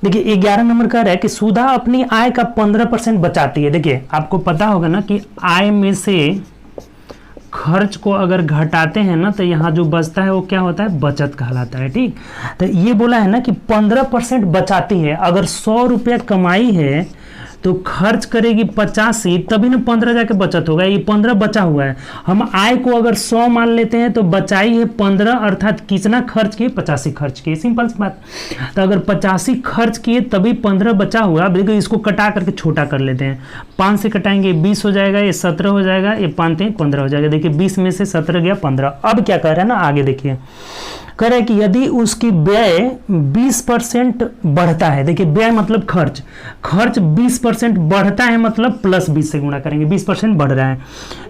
देखिए 11 नंबर का है कि सुधा अपनी आय का 15% बचाती है। देखिए आपको पता होगा ना कि आय में से खर्च को अगर घटाते हैं ना तो यहाँ जो बचता है वो क्या होता है, बचत कहलाता है। ठीक, तो ये बोला है ना कि 15% बचाती है, अगर 100 रुपया कमाई है तो खर्च करेगी 85, तभी ना 15 जाके बचत होगा, ये 15 बचा हुआ है। हम आय को अगर 100 मान लेते हैं तो बचाई है 15, अर्थात कितना खर्च किए, 85 खर्च किए, सिंपल सी बात। तो अगर 85 खर्च किए तभी 15 बचा हुआ। अब देखो इसको कटा करके छोटा कर लेते हैं, 5 से कटाएंगे 20 हो जाएगा, ये 17 हो जाएगा, ये 5 से 15 हो जाएगा। देखिए 20 में से 17 गया 15। अब क्या कह रहा है ना, आगे देखिए कह रहा है कि यदि उसकी व्यय 20% बढ़ता है, देखिए व्यय मतलब खर्च 20% बढ़ता है मतलब प्लस 20 से गुणा करेंगे, 20% बढ़ रहा है,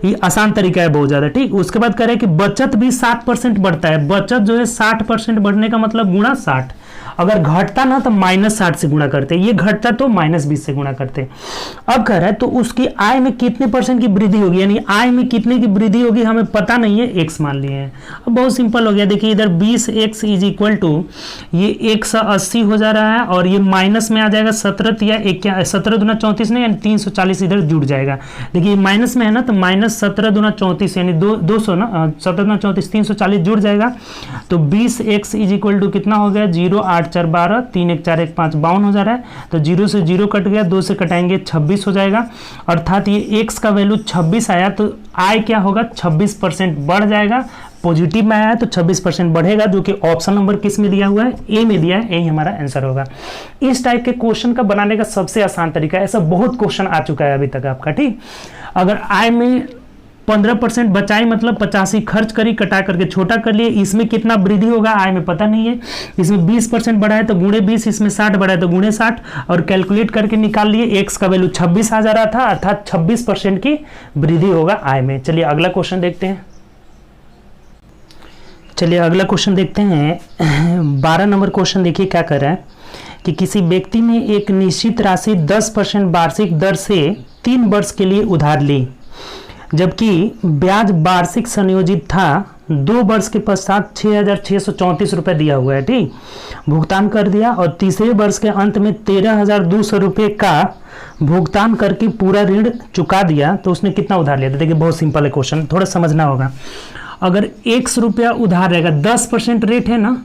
ये आसान तरीका है बहुत ज्यादा। ठीक, उसके बाद कह रहा है कि बचत भी 60% बढ़ता है, बचत जो है 60% बढ़ने का मतलब गुणा 60, अगर घटता ना तो -60 से गुणा करते, ये घटता तो -20 से गुणा करते। अब कह रहा है तो उसकी आय में कितने % की वृद्धि होगी, यानी आय में कितने की वृद्धि होगी हमें पता नहीं है, x मान लिए हैं। अब बहुत सिंपल हो गया, देखिए इधर 20x इज इक्वल टू ये 180 हो जा रहा है और ये माइनस में आ जाएगा 17 या 17 दूना 34 नहीं, यानी 340 इधर जुड़ जाएगा। देखिए माइनस में है ना तो -17 दूना 34 यानी 200 ना, 17 दूना 34 340 जुड़ जाएगा। तो 20x इज इक्वल टू कितना हो गया, 0.8 8 4 12, 3 1 4 1 5 52 हो जा रहा है। तो 0 से 0 कट गया, 2 से कटाएंगे 26 हो जाएगा। अर्थात ये x का वैल्यू 26 आया तो i क्या होगा, 26% बढ़ जाएगा। पॉजिटिव में आया है तो 26% बढ़ेगा, जो कि ऑप्शन नंबर किस में दिया हुआ है, ए में दिया है। यही हमारा आंसर होगा। इस टाइप के क्वेश्चन का बनाने का सबसे आसान तरीका है, ऐसा बहुत क्वेश्चन आ चुका है अभी तक आपका, ठीक। अगर आय में 15% बचाई मतलब 85 खर्च करी, कटा करके छोटा कर लिए, इसमें कितना वृद्धि होगा आय में पता नहीं है। इसमें 20% बढ़ा है तो गुणे 20, इसमें 60 बढ़ा है तो गुणे 60, और कैलकुलेट करके निकाल लिए। x का वैल्यू 26 आ जा रहा था, अर्थात 26% की वृद्धि होगा आय में। चलिए अगला क्वेश्चन देखते हैं। चलिए अगला क्वेश्चन देखते हैं। 12 नंबर क्वेश्चन देखिए क्या कर रहा है कि किसी व्यक्ति ने एक निश्चित राशि 10% वार्षिक दर से 3 वर्ष के लिए उधार ली, जबकि ब्याज वार्षिक संयोजित था। 2 वर्ष के पश्चात 6,634 रुपये दिया हुआ है, ठीक। भुगतान कर दिया और तीसरे वर्ष के अंत में 13,200 रुपये का भुगतान करके पूरा ऋण चुका दिया, तो उसने कितना उधार लिया था। देखिए बहुत सिंपल है क्वेश्चन, थोड़ा समझना होगा। अगर 100 रुपया उधार रहेगा, 10% रेट है ना,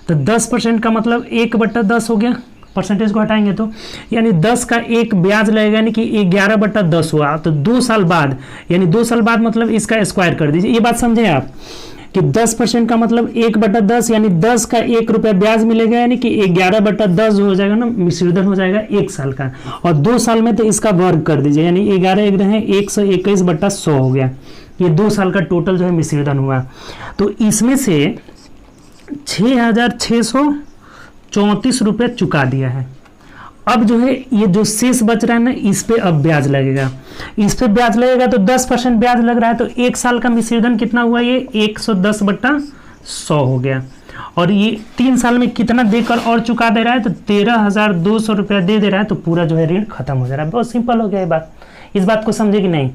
तो 10% का मतलब 1/10 हो गया, परसेंटेज को हटाएंगे तो, यानी 10 का एक ब्याज लगेगा, यानी कि 11/10 हुआ। तो 2 साल बाद, यानी 2 साल बाद मतलब इसका स्क्वायर कर दीजिए। ये बात समझे आप कि 10% का मतलब 1/10, यानी 10 का 1 रुपया ब्याज मिलेगा, यानी कि 11/10 हो जाएगा ना, मिश्रधन हो जाएगा 1 साल का। और 2 साल में तो इसका वर्ग कर दीजिए, यानी 11 1 रहे 121/100 हो गया। ये 2 साल का टोटल जो है मिश्रधन हुआ। तो इसमें से 6,634 रुपये चुका दिया है। अब जो है ये जो शेष बच रहा है ना, इस पे अब ब्याज लगेगा। इस पे ब्याज लगेगा तो 10% ब्याज लग रहा है, तो 1 साल का मिश्रधन कितना हुआ, ये 110/100 हो गया। और ये 3 साल में कितना देकर और चुका दे रहा है, तो 13,200 रुपया दे रहा है। तो पूरा जो है ऋण खत्म हो जा रहा है। बहुत सिंपल हो गया ये बात। इस बात को समझे कि नहीं।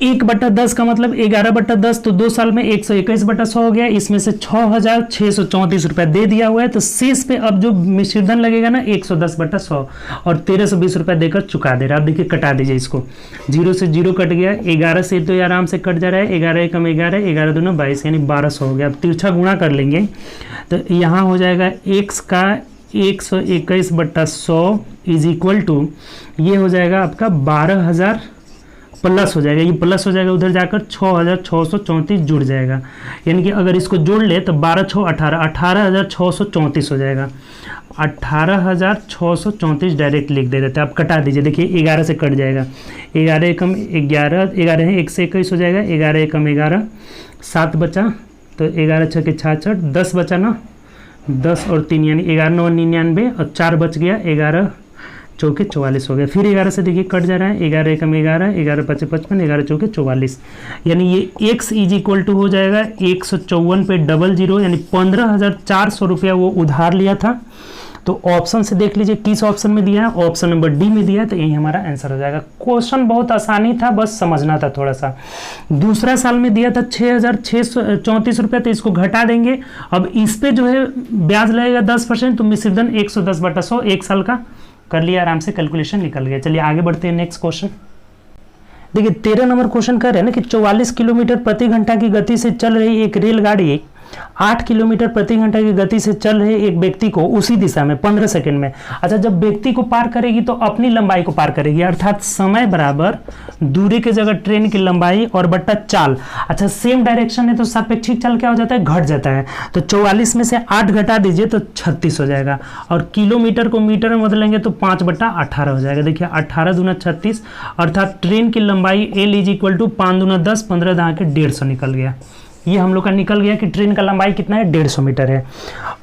1/10 का मतलब 11/10, तो 2 साल में 121/100 हो गया। इसमें से 6,634 रुपया दे दिया हुआ है, तो शेष पे अब जो मिश्रधन लगेगा ना 110/100 और 1,320 रुपया देकर चुका दे रहा है। अब देखिए कटा दीजिए इसको, 0 से 0 कट गया, 11 से तो आराम से कट जा रहा है, 11 एकम 11, 11 दूना 22, यानी 1200 हो गया। अब तिरछा गुणा कर लेंगे तो यहाँ हो जाएगा x का 121/100 इज इक्वल टू, ये हो जाएगा आपका 12,000 प्लस हो जाएगा, ये प्लस हो जाएगा, उधर जाकर 6,634 जुड़ जाएगा। यानी कि अगर इसको जोड़ ले तो 12 6 18, 18,634 हो जाएगा। 18,634 डायरेक्ट लिख दे देते हैं। आप कटा दीजिए, देखिए 11 से कट जाएगा, 11 एकम 11, 11 है 1 से 21 हो जाएगा, 11 एकम 11, 7 बचा, तो 11 6 के 66, 10 बचा ना, 10 और 3 यानी 11 9 99 और 4 बच गया, 11 चौके 44 हो गया। फिर 11 से देखिए कट जा रहा है, 11 एकम 11, 11 5 55, 11 चौके 44, यानी ये x इज इक्वल टू हो जाएगा 154 पे 00, यानी 15,400 रुपया वो उधार लिया था। तो ऑप्शन से देख लीजिए किस ऑप्शन में दिया है, ऑप्शन नंबर डी में दिया है, तो यही हमारा आंसर हो जाएगा। क्वेश्चन बहुत आसानी था, बस समझना था थोड़ा सा। दूसरा साल में दिया था 6,634 रुपये, तो इसको घटा देंगे। अब इस पे जो है ब्याज लगेगा 10%, तो मिश्रधन 110/100 1 साल का कर लिया, आराम से कैलकुलेशन निकल गया। चलिए आगे बढ़ते हैं नेक्स्ट क्वेश्चन। देखिए 13 नंबर क्वेश्चन कर रहे हैं ना कि 44 किलोमीटर प्रति घंटा की गति से चल रही एक रेलगाड़ी 8 किलोमीटर प्रति घंटा की गति से चल रहे एक व्यक्ति को उसी दिशा में 15 सेकंड में, अच्छा जब व्यक्ति को पार करेगी तो अपनी लंबाई को पार करेगी, अर्थात समय बराबर दूरी की जगह ट्रेन की लंबाई और बट्टा चाल। अच्छा सेम डायरेक्शन है तो सापेक्षिक चाल क्या हो जाता है, घट जाता है। तो 44 में से 8 घटा दीजिए तो 36 हो जाएगा, और किलोमीटर को मीटर में बदलेंगे तो 5/18 हो जाएगा। देखिए 18 दूना 36, अर्थात ट्रेन की लंबाई L इज इक्वल टू 5 दूना 10, 15 दहा के 150 निकल गया। ये हम लोग का निकल गया कि ट्रेन का लंबाई कितना है, 150 मीटर है।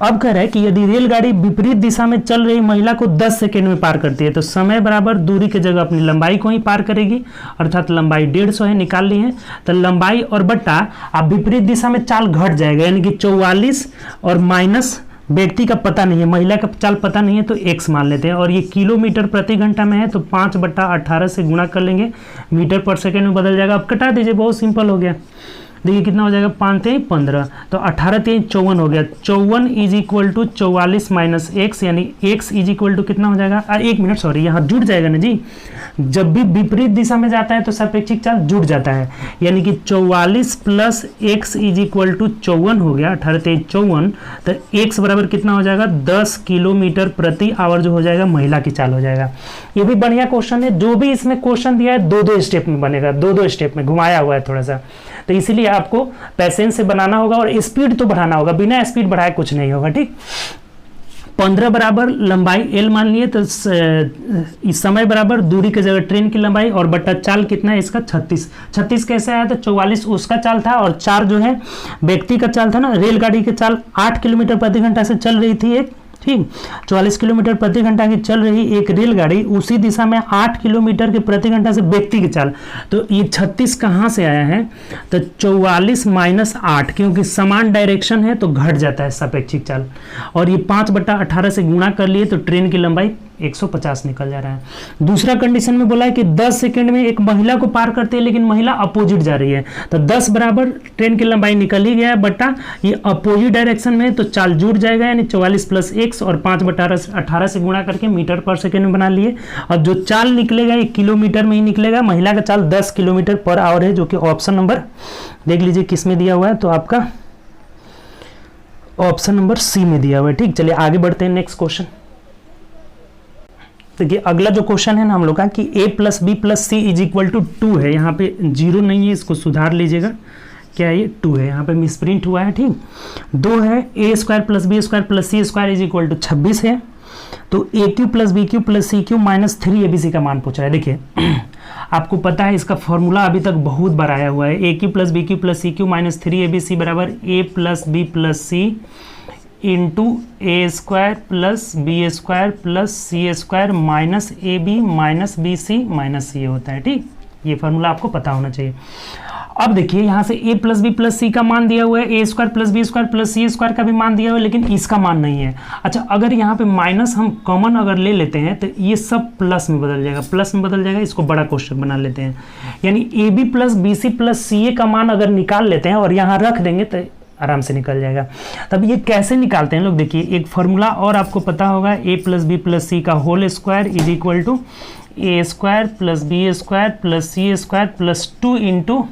अब कह रहा है कि यदि रेलगाड़ी विपरीत दिशा में चल रही महिला को 10 सेकंड में पार करती है तो समय बराबर दूरी की जगह अपनी लंबाई को ही पार करेगी, अर्थात लंबाई 150 है, निकाल ली है। तो लंबाई और बट्टा अब विपरीत दिशा में चाल घट जाएगा, यानी कि 44 और माइनस व्यक्ति का पता नहीं है, महिला का चाल पता नहीं है तो x मान लेते हैं, और ये किलोमीटर प्रति घंटा में है तो 5/18 से गुणा कर लेंगे, मीटर पर सेकेंड में बदल जाएगा। अब कटा दीजिए, बहुत सिंपल हो गया। देखिए कितना हो जाएगा, 5 3 15, तो 18 3 54 हो गया। 54 is equal to 44 minus x, यानी एक्स इज इक्वल टू कितना हो जाएगा, 1 मिनट सॉरी, यहाँ जुड़ जाएगा ना जी, जब भी विपरीत दिशा में जाता है तो सापेक्षिक चाल जुड़ जाता है, यानी कि 44 plus x is equal to 54 हो गया, 18 3 54, तो एक्स बराबर कितना हो जाएगा, 10 किलोमीटर प्रति आवर जो हो जाएगा महिला की चाल हो जाएगा। ये भी बढ़िया क्वेश्चन है, जो भी इसमें क्वेश्चन दिया है 2-2 स्टेप में बनेगा, 2-2 स्टेप में घुमाया हुआ है थोड़ा सा, तो इसीलिए आपको पैसेंस से बनाना होगा और स्पीड तो बढ़ाना होगा, बिना स्पीड बढ़ाए कुछ नहीं होगा, ठीक। 15 बराबर लंबाई एल मान लिए, तो इस समय बराबर दूरी की जगह ट्रेन की लंबाई और बट्टा चाल कितना है इसका, 36 कैसे आया था, 44 उसका चाल था और 4 जो है व्यक्ति का चाल था ना, रेलगाड़ी की चाल 8 किलोमीटर प्रति घंटा से चल रही थी एक, ठीक, 44 किलोमीटर प्रति घंटा की चल रही एक रेलगाड़ी, उसी दिशा में 8 किलोमीटर के प्रति घंटा से व्यक्ति की चाल, तो ये 36 कहाँ से आया है, तो 44 माइनस 8, क्योंकि समान डायरेक्शन है तो घट जाता है सापेक्षिक चाल, और ये 5/18 से गुणा कर लिए तो ट्रेन की लंबाई 150 निकल जा रहा है। दूसरा कंडीशन में बोला है कि 10 सेकंड में एक महिला को पार करते हैं, लेकिन महिला अपोजिट जा रही है, तो 10 बराबर ट्रेन की लंबाई निकल ही गया है, बटा ये अपोजिट डायरेक्शन में तो चाल जुड़ जाएगा, यानी 44 प्लस एक्स और 5/18 से गुणा करके मीटर पर सेकेंड में बना लिए, और जो चाल निकलेगा ये किलोमीटर में ही निकलेगा। महिला का चाल 10 किलोमीटर पर आवर है, जो कि ऑप्शन नंबर देख लीजिए किस में दिया हुआ है, तो आपका ऑप्शन नंबर सी में दिया हुआ है, ठीक। चलिए आगे बढ़ते हैं, नेक्स्ट क्वेश्चन देखिए। अगला जो क्वेश्चन है ना हम लोग का कि a plus B plus c is equal to 2 है, यहाँ पे 0 नहीं है, इसको सुधार लीजिएगा, क्या है ये 2 है, यहाँ पे मिसप्रिंट हुआ है, ठीक। 2 है, a square plus B square plus C square is equal to 26 है, तो A cube plus B cube plus C cube minus 3 ABC का मान पूछा है। देखिए आपको पता है इसका फॉर्मूला अभी तक बहुत बार आया हुआ है, A cube plus B cube plus C cube minus 3 ABC बराबर a plus B plus C into A square plus B square plus C square minus A B minus B C minus C होता है, ठीक। ये formula आपको पता होना चाहिए। अब देखिए यहाँ से a plus B plus C का मान दिया हुआ है, A square plus B square plus C square का भी मान दिया हुआ है, लेकिन इसका मान नहीं है। अच्छा, अगर यहाँ पे माइनस हम कॉमन अगर ले लेते हैं तो ये सब प्लस में बदल जाएगा, प्लस में बदल जाएगा, इसको बड़ा क्वेश्चन बना लेते हैं, यानी A B plus B C plus C A का मान अगर निकाल लेते हैं और यहाँ रख देंगे तो आराम से निकल जाएगा। तब ये कैसे निकालते हैं लोग, देखिए एक फॉर्मूला और आपको पता होगा, A plus B plus C का whole square is equal to A square plus B square plus C square plus 2 into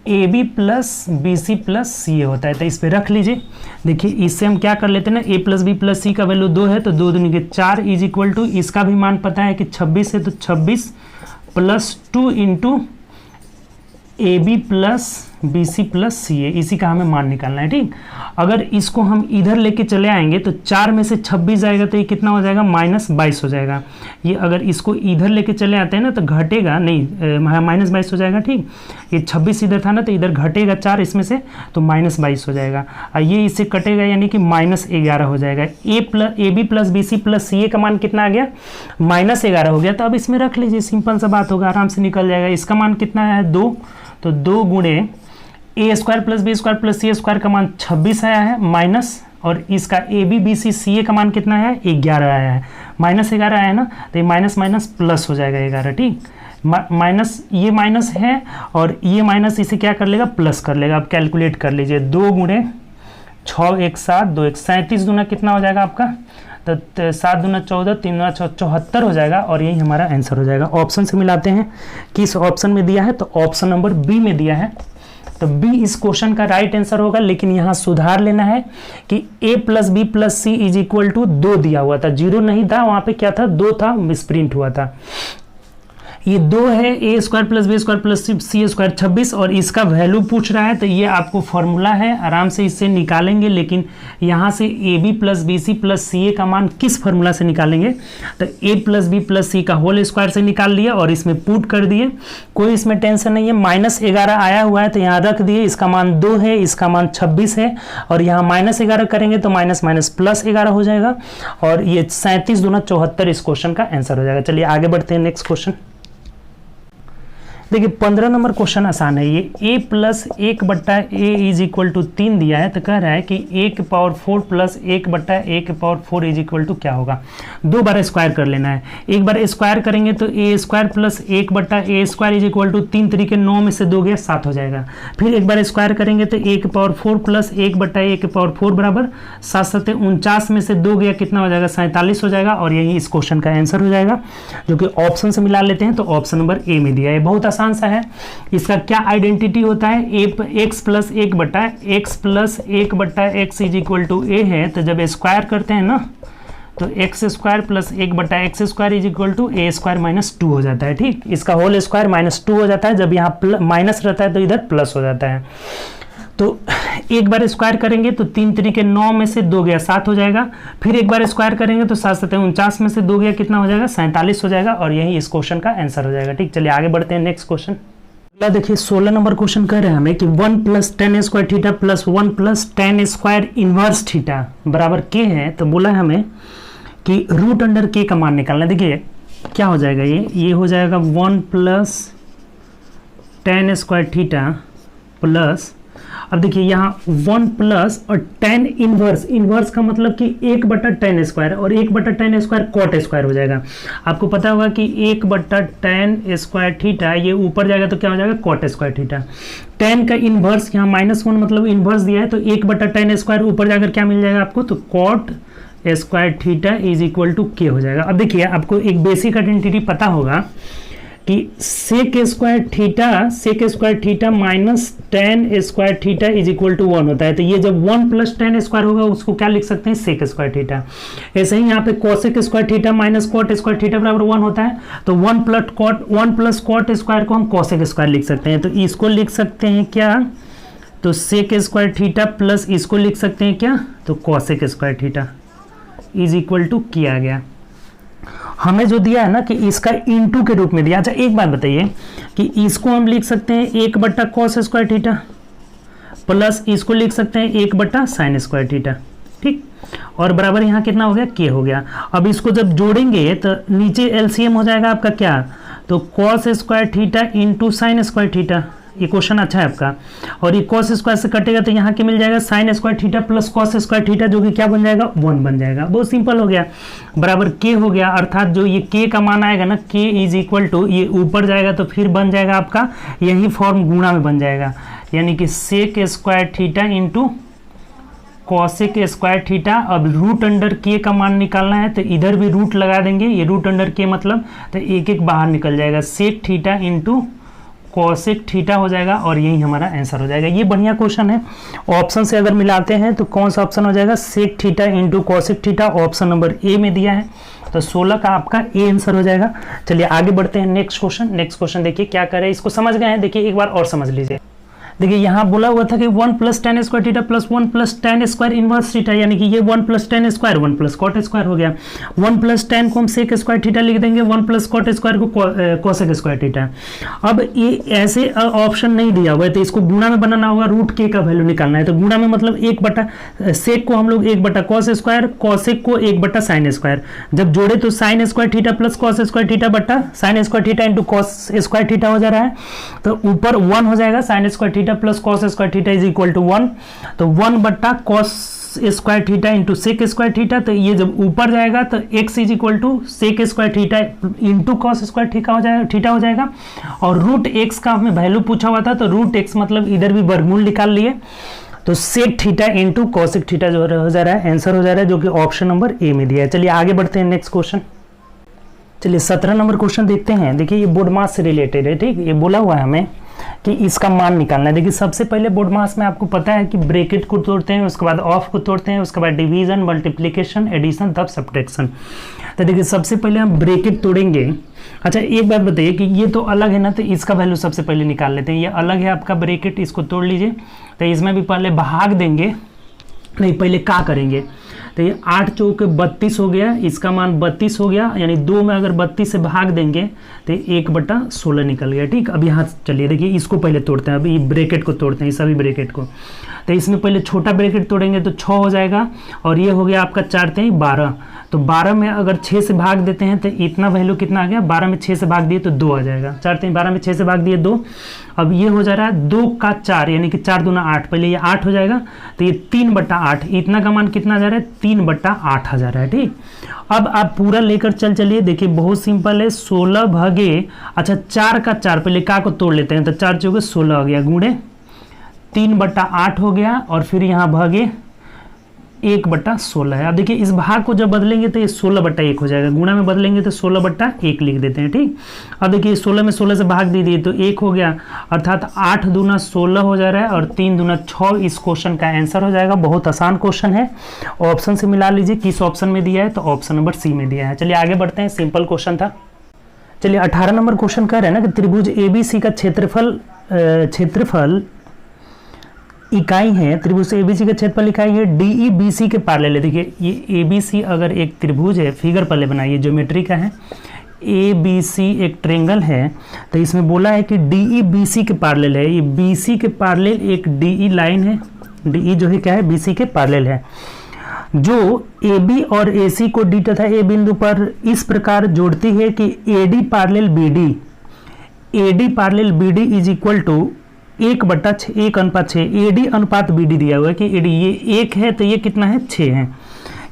A B plus B C plus C A होता है। तो इस पर रख लीजिए। देखिए इससे हम क्या कर लेते हैं ना, ए प्लस बी प्लस सी का वैल्यू 2 है तो 2 दूनी के 4 इज इक्वल टू, इसका भी मान पता है कि 26 है तो 26 plus 2 into A B plus B C plus C A, इसी का हमें मान निकालना है, ठीक। अगर इसको हम इधर लेके चले आएंगे तो 4 में से 26 जाएगा तो ये कितना हो जाएगा, -22 हो जाएगा। ये अगर इसको इधर लेके चले आते हैं ना तो घटेगा नहीं, -22 हो जाएगा, ठीक। ये 26 इधर था ना तो इधर घटेगा 4 इसमें से तो -22 हो जाएगा, और ये इससे कटेगा यानी कि -11 हो जाएगा। A B plus B C plus C A का मान कितना आ गया, -11 हो गया। तो अब इसमें रख लीजिए, सिंपल सा बात होगा, आराम से निकल जाएगा। इसका मान कितना है 2, तो 2 गुणे A square plus B square plus C square का मान 26 आया है माइनस, और इसका A B B C C A का मान कितना है 11 आया है, -11 आया है ना, तो ये माइनस माइनस प्लस हो जाएगा 11, ठीक। माइनस ये माइनस है और ये माइनस इसे क्या कर लेगा, प्लस कर लेगा। अब कैलकुलेट कर लीजिए, 2 गुणे 6 1 7 2 1 37 दूना कितना हो जाएगा आपका, तो 7 दूना 14 3 दूना 74 हो जाएगा, और यही हमारा आंसर हो जाएगा। ऑप्शन से मिलाते हैं किस ऑप्शन में दिया है, तो ऑप्शन नंबर बी में दिया है, तो बी इस क्वेश्चन का राइट आंसर होगा। लेकिन यहाँ सुधार लेना है कि a plus B plus c is equal to 2 दिया हुआ था, 0 नहीं था, वहाँ पे क्या था 2 था, मिसप्रिंट हुआ था। ये 2 है, A square plus B square plus C square 26, और इसका वैल्यू पूछ रहा है, तो ये आपको फॉर्मूला है, आराम से इससे निकालेंगे। लेकिन यहाँ से A B plus B C plus C A का मान किस फॉर्मूला से निकालेंगे, तो A plus B plus C का होल स्क्वायर से निकाल लिया और इसमें पुट कर दिए, कोई इसमें टेंशन नहीं है। -11 आया हुआ है तो यहाँ रख दिए, इसका मान 2 है, इसका मान 26 है, और यहाँ -11 करेंगे तो माइनस माइनस प्लस 11 हो जाएगा, और ये 37 दूना 74 इस क्वेश्चन का आंसर हो जाएगा। चलिए आगे बढ़ते हैं, नेक्स्ट क्वेश्चन। देखिए 15 नंबर क्वेश्चन आसान है। ये a plus 1/a is equal to 3 दिया है, तो कह रहा है कि a के पावर 4 प्लस 1/a के पावर 4 इज इक्वल टू क्या होगा, 2 बार स्क्वायर कर लेना है। एक बार स्क्वायर करेंगे तो a square plus 1/a square is equal to 3 तरीके 9 में से 2 गया 7 हो जाएगा। फिर एक बार स्क्वायर करेंगे तो a के पावर 4 प्लस 1/a के पावर 4 बराबर 7 7 49 में से 2 गया कितना हो जाएगा, 47 हो जाएगा। और यही इस क्वेश्चन का आंसर हो जाएगा, जो कि ऑप्शन से मिला लेते हैं तो ऑप्शन नंबर ए में दिया है। बहुत आसान सा है। इसका क्या आइडेंटिटी होता है, x plus 1/x is equal to a है, तो जब स्क्वायर करते हैं ना तो x square plus 1/x square is equal to a square minus 2 हो जाता है। ठीक, इसका होल स्क्वायर -2 हो जाता है, जब यहाँ माइनस रहता है तो इधर प्लस हो जाता है। तो एक बार स्क्वायर करेंगे तो 3 तरीके 9 में से 2 गया 7 हो जाएगा। फिर एक बार स्क्वायर करेंगे तो 7 7 49 में से 2 गया कितना हो जाएगा, 47 हो जाएगा। और यही इस क्वेश्चन का आंसर हो जाएगा। ठीक, चलिए आगे बढ़ते हैं नेक्स्ट क्वेश्चन। देखिए 16 नंबर क्वेश्चन कह रहे हैं हमें कि 1 plus tan square theta plus 1 plus tan square inverse theta बराबर के है। तो बोला है हमें कि रूट अंडर के का मान निकालना है। देखिए क्या हो जाएगा, ये हो जाएगा 1 plus tan square theta plus, अब देखिए यहाँ 1 प्लस और tan इनवर्स का मतलब कि 1/tan स्क्वायर, और 1/tan स्क्वायर कॉट स्क्वायर हो जाएगा। आपको पता होगा कि 1/tan स्क्वायर थीटा ये ऊपर जाएगा तो क्या हो जाएगा, कॉट स्क्वायर थीटा। tan का इनवर्स यहाँ -1 मतलब इनवर्स दिया है, तो 1/tan स्क्वायर ऊपर जाकर क्या मिल जाएगा आपको, तो cot square theta is equal to k हो जाएगा। अब देखिए आपको एक बेसिक आइडेंटिटी पता होगा कि sec square theta minus tan square theta is equal to 1 होता है। तो ये जब 1 प्लस tan स्क्वायर होगा उसको क्या लिख सकते हैं, सेक स्क्वायर थीटा। ऐसे ही यहाँ पे cosec square theta minus cot square theta बराबर 1 होता है, तो 1 प्लस कॉट स्क्वायर को हम कोसेक स्क्वायर लिख सकते हैं। तो इसको लिख सकते हैं क्या, तो सेक स्क्वायर थीटा प्लस इसको लिख सकते हैं क्या, तो cosec square theta is equal to किया गया। हमें जो दिया है ना कि इसका इनटू के रूप में दिया। अच्छा एक बात बताइए कि इसको हम लिख सकते हैं 1/cos स्क्वायर थीटा प्लस इसको लिख सकते हैं 1/sin स्क्वायर थीटा। ठीक, और बराबर यहाँ कितना हो गया, के हो गया। अब इसको जब जोड़ेंगे तो नीचे एलसीएम हो जाएगा आपका क्या, तो cos square theta into sine square theta. ये क्वेश्चन अच्छा है आपका। और ये cos स्क्वायर से कटेगा तो यहाँ क्या मिल जाएगा, sine square theta plus cos square theta, जो कि क्या बन जाएगा, 1 बन जाएगा। बहुत सिंपल हो गया, बराबर के हो गया। अर्थात जो ये के का मान आएगा ना, के इज इक्वल टू, ये ऊपर जाएगा तो फिर बन जाएगा आपका यही फॉर्म गुणा में बन जाएगा, यानी कि sec square theta into cosec square theta. अब रूट अंडर के का मान निकालना है तो इधर भी रूट लगा देंगे, ये रूट अंडर के मतलब तो एक एक बाहर निकल जाएगा, sec theta into cosec theta हो जाएगा। और यही हमारा आंसर हो जाएगा। ये बढ़िया क्वेश्चन है। ऑप्शन से अगर मिलाते हैं तो कौन सा ऑप्शन हो जाएगा, sec theta into cosec theta, option number A में दिया है। तो 16 का आपका ए आंसर हो जाएगा। चलिए आगे बढ़ते हैं नेक्स्ट क्वेश्चन देखिए क्या करे। इसको समझ गए हैं, देखिए एक बार और समझ लीजिए। देखिए यहाँ बोला हुआ था कि 1 plus tan square theta plus 1 plus tan square inverse theta, यानी कि ये 1 plus tan square 1 plus cot square हो गया। 1 प्लस tan को हम सेक स्क्वायर थीटा लिख देंगे, 1 प्लस कॉट स्क्वायर को कोसेक स्क्वायर थीटा। अब ये ऐसे ऑप्शन नहीं दिया हुआ है तो इसको गुणा में बनाना होगा, रूट के का वैल्यू निकालना है। तो गुणा में मतलब 1/, सेक को हम लोग 1/cos स्क्वायर, कोसेक को 1/sin स्क्वायर। जब जोड़े तो sine square theta plus cos square theta बटा sine square theta into cos square theta हो जा रहा है। तो ऊपर 1 हो जाएगा, sine square theta plus cos square theta is equal to 1, तो 1/cos square theta into sec square theta. तो ये जब ऊपर जाएगा तो x is equal to sec square theta into cos square theta हो जाएगा। और रूट x का हमें वैल्यू पूछा हुआ था, तो रूट x मतलब इधर भी वर्गमूल निकाल लिए, तो sec theta into cosec theta जो हो जा रहा है आंसर हो जा रहा है, जो कि ऑप्शन नंबर ए में दिया है। चलिए आगे बढ़ते हैं नेक्स्ट क्वेश्चन। चलिए 17 नंबर क्वेश्चन देखते हैं। देखिए ये बोर्ड मास से रिलेटेड है। ठीक, ये बोला हुआ है हमें कि इसका मान निकालना है। देखिए सबसे पहले बोर्ड मास में आपको पता है कि ब्रैकेट को तोड़ते हैं, उसके बाद ऑफ को तोड़ते हैं, उसके बाद डिवीजन, मल्टीप्लिकेशन, एडिशन, तब सब्ट्रैक्शन। तो देखिए सबसे पहले हम ब्रैकेट तोड़ेंगे। अच्छा एक बात बताइए कि ये तो अलग है ना, तो इसका वैल्यू सबसे पहले निकाल लेते हैं। ये अलग है आपका ब्रैकेट, इसको तोड़ लीजिए। तो इसमें भी पहले भाग देंगे, नहीं पहले क्या करेंगे, तो ये 8 चौके 32 हो गया, इसका मान 32 हो गया, यानी 2 में अगर 32 से भाग देंगे तो 1/16 निकल गया। ठीक, अब यहाँ चलिए देखिए इसको पहले तोड़ते हैं, अभी ब्रैकेट को तोड़ते हैं, इस सभी ब्रैकेट को। तो इसमें पहले छोटा ब्रैकेट तोड़ेंगे तो 6 हो जाएगा, और ये हो गया आपका 4 3 12। तो 12 में अगर 6 से भाग देते हैं तो इतना वैल्यू कितना आ गया, 12 में 6 से भाग दिए तो 2 आ जाएगा। 4 3 12 में 6 से भाग दिए 2। अब ये हो जा रहा है 2 का 4, यानी कि 4 दूना 8, पहले ये 8 हो जाएगा, तो ये 3/8, इतना का मान कितना आ जा रहा है, 3/8 आ जा रहा है। ठीक, अब आप पूरा लेकर चलिए, देखिए बहुत सिंपल है, 16 भागे, अच्छा 4 का 4, पहले का को तोड़ लेते हैं, तो 4 चौके 16 हो गया, गुणे 3/8 हो गया, और फिर यहाँ भागे 1/16 है। अब देखिए इस भाग को जब बदलेंगे तो ये 16/1 हो जाएगा, गुणा में बदलेंगे तो 16/1 लिख देते हैं। ठीक, अब देखिए 16 में 16 से भाग दे दिए तो 1 हो गया, अर्थात 8 दूना 16 हो जा रहा है, और 3 दूना 6 इस क्वेश्चन का आंसर हो जाएगा। बहुत आसान क्वेश्चन है, ऑप्शन से मिला लीजिए किस ऑप्शन में दिया है, तो ऑप्शन नंबर सी में दिया है। चलिए आगे बढ़ते हैं, सिंपल क्वेश्चन था। चलिए 18 नंबर क्वेश्चन कह रहे हैं ना कि त्रिभुज ABC का क्षेत्रफल इकाई है, त्रिभुज ABC का क्षेत्रफल इकाई है, DE BC के पैरेलल है। देखिए ये ABC अगर एक त्रिभुज है, फिगर पहले बनाइए, ज्योमेट्री का है, ABC एक ट्रेंगल है, तो इसमें बोला है कि DE BC के पैरेलल है। ये BC के पैरेलल एक DE लाइन है, DE जो है क्या है, BC के पैरेलल है, जो AB और AC को D तथा A बिंदु पर इस प्रकार जोड़ती है कि AD parallel BD, AD parallel BD is equal to 1/6 AD अनुपात BD दिया हुआ है कि AD ये 1 है तो ये कितना है, 6 है,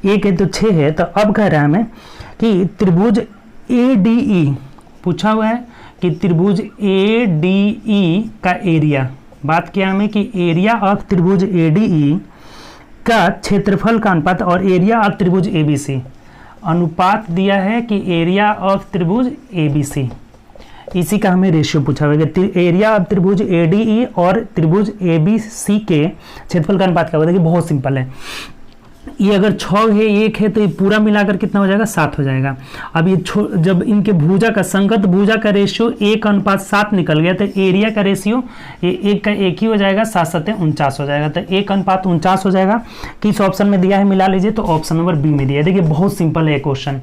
1 है तो 6 है। तो अब कह रहा है हमें कि त्रिभुज ADE पूछा हुआ है कि त्रिभुज ADE का एरिया, बात किया हमें कि एरिया ऑफ त्रिभुज ADE का क्षेत्रफल का अनुपात, और एरिया ऑफ त्रिभुज ABC अनुपात दिया है कि एरिया ऑफ त्रिभुज ABC, इसी का हमें रेशियो पूछा हुआ है। एरिया ऑफ त्रिभुज ADE और त्रिभुज ABC के क्षेत्रफल का अनुपात क्या होगा। देखिए बहुत सिंपल है, ये अगर 6 है 1 है तो ये पूरा मिलाकर कितना हो जाएगा, 7 हो जाएगा। अब ये जब इनके भुजा का संगत भुजा का रेशियो 1:7 निकल गया, तो एरिया का रेशियो ये 1 का 1 ही हो जाएगा, 7 7 49 हो जाएगा, तो 1:49 हो जाएगा। किस ऑप्शन में दिया है मिला लीजिए, तो ऑप्शन नंबर बी में दिया है। देखिए बहुत सिंपल है क्वेश्चन,